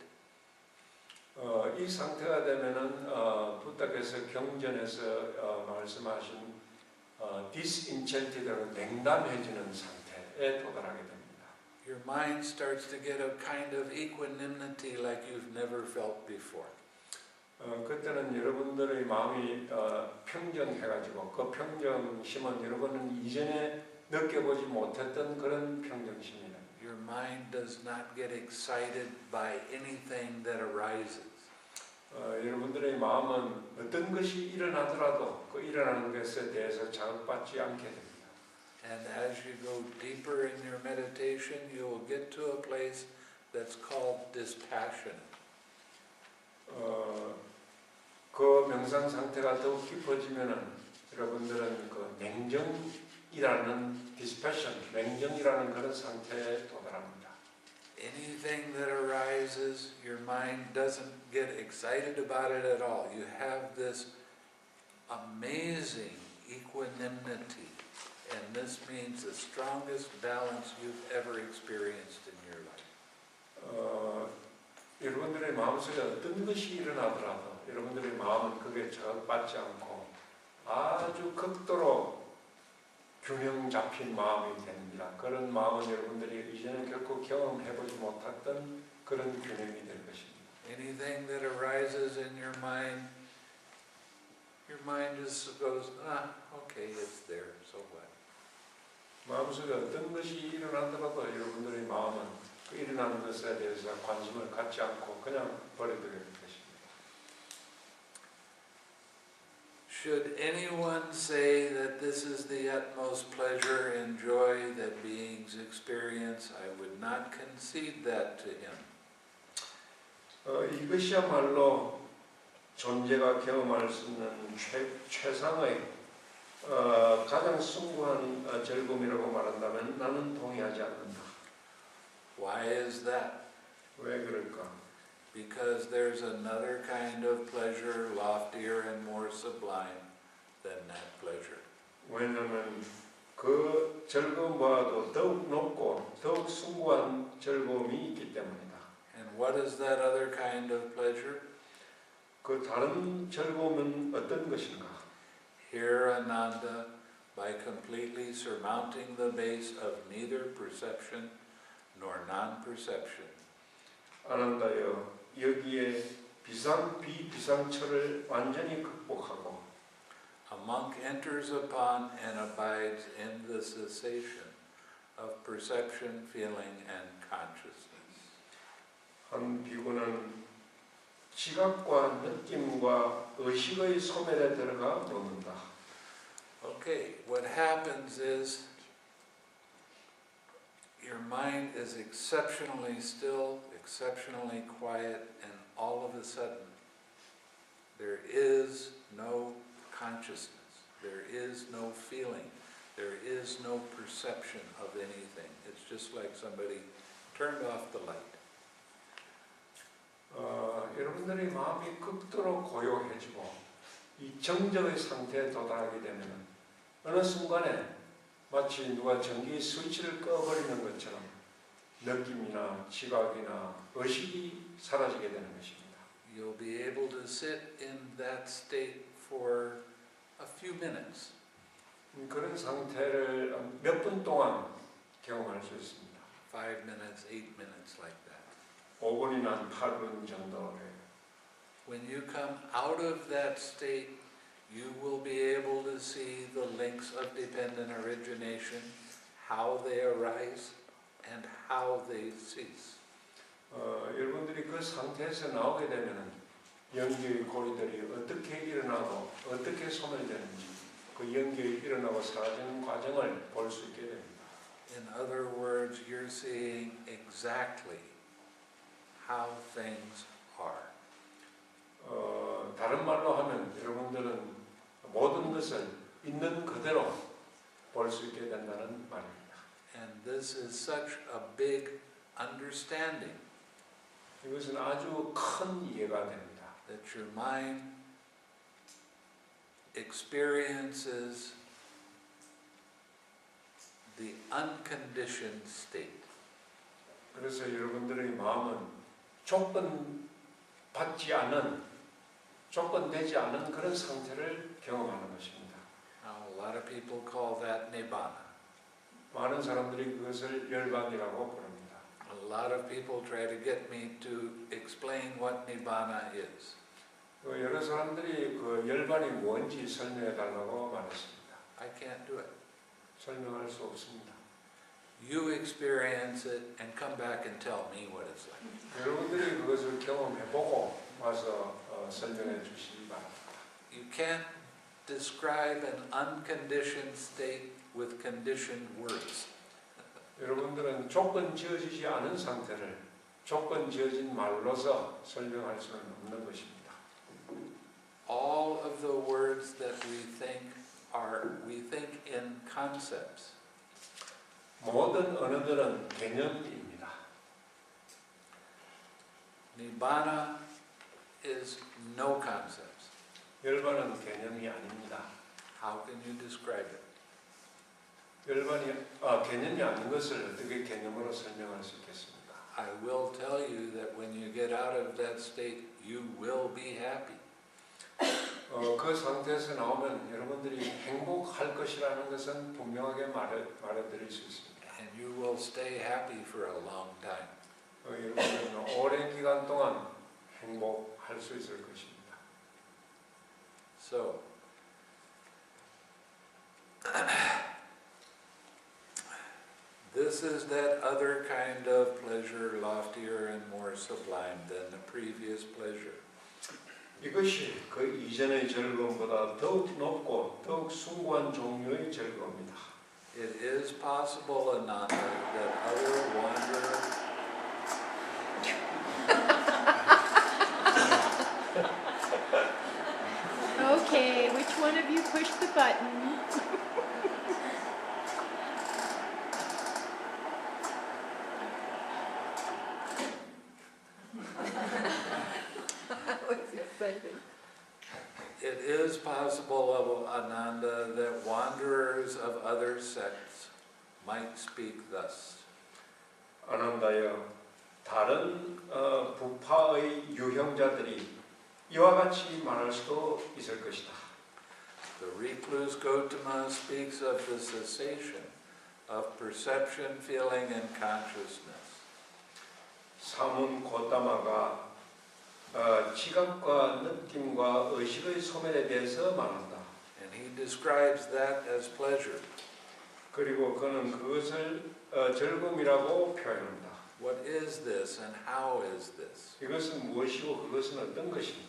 이 상태가 되면은 부다께서 경전에서 말씀하신 disenchanted라는 냉담해지는 상태에 도달하게 됩니다. Your mind starts to get a kind of equanimity like you've never felt before. 그때는 여러분들의 마음이 평정해가지고 그 평정심은 여러분은 이전에 느껴보지 못했던 그런 평정심이다. Your mind does not get excited by anything that arises. 여러분들의 마음은 어떤 것이 일어나더라도 그 일어나는 것에 대해서 자극받지 않게 됩니다. And as you go deeper in your meditation, you will get to a place that's called dispassion. 그 명상 상태가 더욱 깊어지면은 여러분들은 그 냉정이라는 dispassion, 냉정이라는 그런 상태에 도달합니다. Anything that arises, your mind doesn't get excited about it at all. You have this amazing equanimity, and this means the strongest balance you've ever experienced in your life. 여러분들의 마음속에 어떤 것이 일어나더라도 여러분들의 마음은 그게 저받지 않고 아주 극도로 균형 잡힌 마음이 됩니다. 그런 마음은 여러분들이 이전에 결코 경험해보지 못했던 그런 균형이 될 것입니다. Anything that arises in your mind just goes, okay, it's there, so what? 마음속에 어떤 것이 일어나더라도 여러분들의 마음은 그 일어나는 것에 대해서 관심을 갖지 않고 그냥 버려두게 될 것입니다. Should anyone say that this is the utmost pleasure and joy that beings experience, I would not concede that to him. 이것이야말로 존재가 경험할 수 있는 최상의 가장 숭고한 즐거움이라고 말한다면 나는 동의하지 않는다. Why is that? 왜 그럴까? Because there's another kind of pleasure loftier and more sublime than that pleasure. 왜냐하면 그 즐거움보다도 더욱 높고 더욱 숭고한 즐거움이 있기 때문이다. And what is that other kind of pleasure? 그 다른 즐거움은 어떤 것인가? Here Ananda, by completely surmounting the base of neither perception nor non-perception, 아난다여 여기에 비비상처를 완전히 극복하고 a monk enters upon and abides in the cessation of perception, feeling, and consciousness. 한 비구는 지각과 느낌과 의식의 소멸에 들어가 놓는다. Okay, what happens is your mind is exceptionally still, exceptionally quiet, and all of a sudden there is no consciousness, there is no feeling, there is no perception of anything. It's just like somebody turned off the light. 여러분들이 마음이 극도로 고요해지고 이 정적의 상태에 도달하게 되면 어느 순간에 마치 누가 전기 스위치를 꺼버리는 것처럼 느낌이나 지각이나 의식이 사라지게 되는 것입니다. You'll be able to sit in that state for a few minutes. 그런 상태를 몇 분 동안 경험할 수 있습니다. 5 minutes, 8 minutes like that. 5분이나 8분 정도. When you come out of that state, you will be able to see the links of dependent origination, how they arise, and how they cease. 여러분들이 그 상태에서 나오게 되면 연기의 고리들이 어떻게 일어나고 어떻게 소멸되는지 그 연기의 일어나고 사라지는 과정을 볼 수 있게 됩니다. In other words, you're seeing exactly how things are. 다른 말로 하면 여러분들은 모든 것을 있는 그대로 볼 수 있게 된다는 말입니다. And this is such a big understanding 이것은 아주 큰 이해가 됩니다. that your mind experiences the unconditioned state. 그래서 여러분들의 마음은 조건받지 않은, 조건되지 않은 그런 상태를 경험하는 것입니다. Now, a lot of people call that nibbana. 많은 사람들이 그것을 열반이라고 부릅니다. A lot of people try to get me to explain what nibbana is. 여러 사람들이 그 열반이 뭔지 설명해 달라고 말했습니다. I can't do it. 설명할 수 없습니다. You experience it and come back and tell me what it's like. 여러분들이 그것을 경험해보고 와서 설명해 주시기 바랍니다. You can't describe an unconditioned state with conditioned words. 여러분들은 조건 지어지지 않은 상태를 조건 지어진 말로서 설명할 수는 없는 것입니다. All of the words that we think in concepts. 모든 언어들은 개념입니다. Nibbana is no concepts. 열반은 개념이 아닙니다. How can you describe it? 개념이 아닌 것을 어떻게 개념으로 설명할 수 있겠습니까? I will tell you that when you get out of that state, you will be happy. 그 상태에서 나오면 여러분들이 행복할 것이라는 것은 분명하게 말해드릴 수 있습니다. And you will stay happy for a long time. 여러분들은 오랜 기간 동안 행복할 수 있을 것입니다. So, this is that other kind of pleasure, loftier and more sublime than the previous pleasure. 이것이 그 이전의 즐거움보다 더욱 높고 더욱 숭고한 종류의 즐거움이다. It is possible, Ananda, that other wanderers Okay, which one of you pushed the button? That was exciting. It is possible, Ananda, that wanderers of other sects might speak thus. 아난다여, 다른 부파의 유형자들이 이와 같이 말할 수도 있을 것이다. The recluse Gotama speaks of the cessation of perception, feeling, and consciousness. 사문 고타마가 지각과 느낌과 의식의 소멸에 대해서 말한다. And he describes that as pleasure. 그리고 그는 그것을 즐거움이라고 표현합니다. What is this and how is this? 이것은 무엇이고 그것은 어떤 것인가?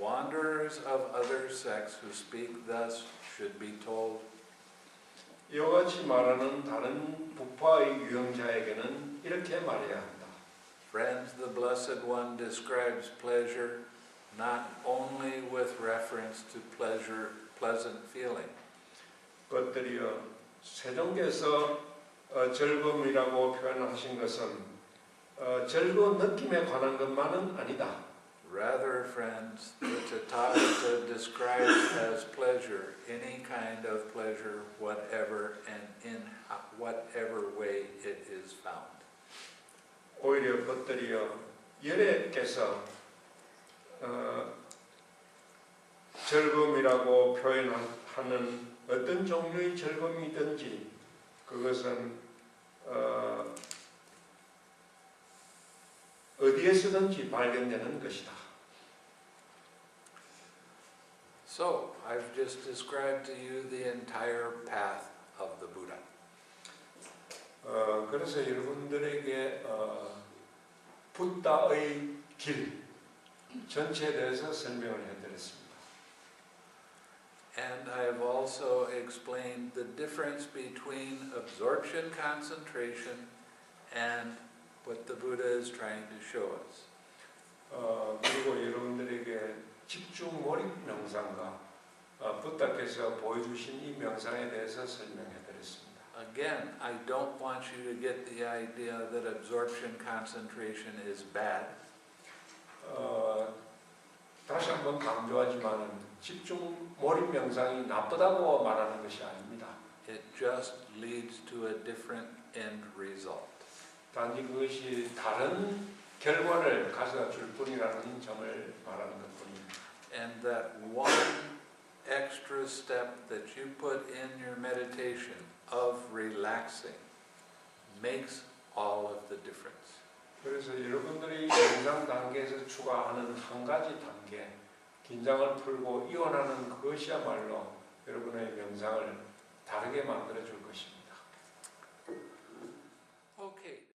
Wanderers of other sects who speak thus should be told, 이와 같이 말하는 다른 부파의 유형자에게는 이렇게 말해야 한다. Friends, the Blessed One describes pleasure not only with reference to pleasure, pleasant feeling. 그것들이여 세종께서 즐거움이라고 표현하신 것은 즐거운 느낌에 관한 것만은 아니다. Rather, friends, the Tathagata describes as pleasure any kind of pleasure, whatever and in whatever way it is found. 오히려 그것들이여 열애께서 즐거움이라고 표현하는 어떤 종류의 즐거움이든지 그것은 어디에서든지 발견되는 것이다. So, I've just described to you the entire path of the Buddha. 그래서 여러분들에게 붓다의 길 전체에 대해서 설명을 해드렸습니다. And I have also explained the difference between absorption concentration and what the Buddha is trying to show us. 그리고 여러분들에게 집중 몰입 명상과 부다께서 보여주신 이 명상에 대해서 설명해드렸습니다. Again, I don't want you to get the idea that absorption concentration is bad. 다시 한번 강조하지만 집중 몰입 명상이 나쁘다고 말하는 것이 아닙니다. It just leads to a different end result. 단지 그것이 다른 결과를 가져다 줄 뿐이라는 점을 말하는 것뿐입니다. And that one extra step that you put in your meditation of relaxing makes all of the difference. 그래서 여러분들이 명상 단계에서 추가하는 한 가지 단계, 긴장을 풀고 이완하는 그것이야말로 여러분의 명상을 다르게 만들어 줄 것입니다.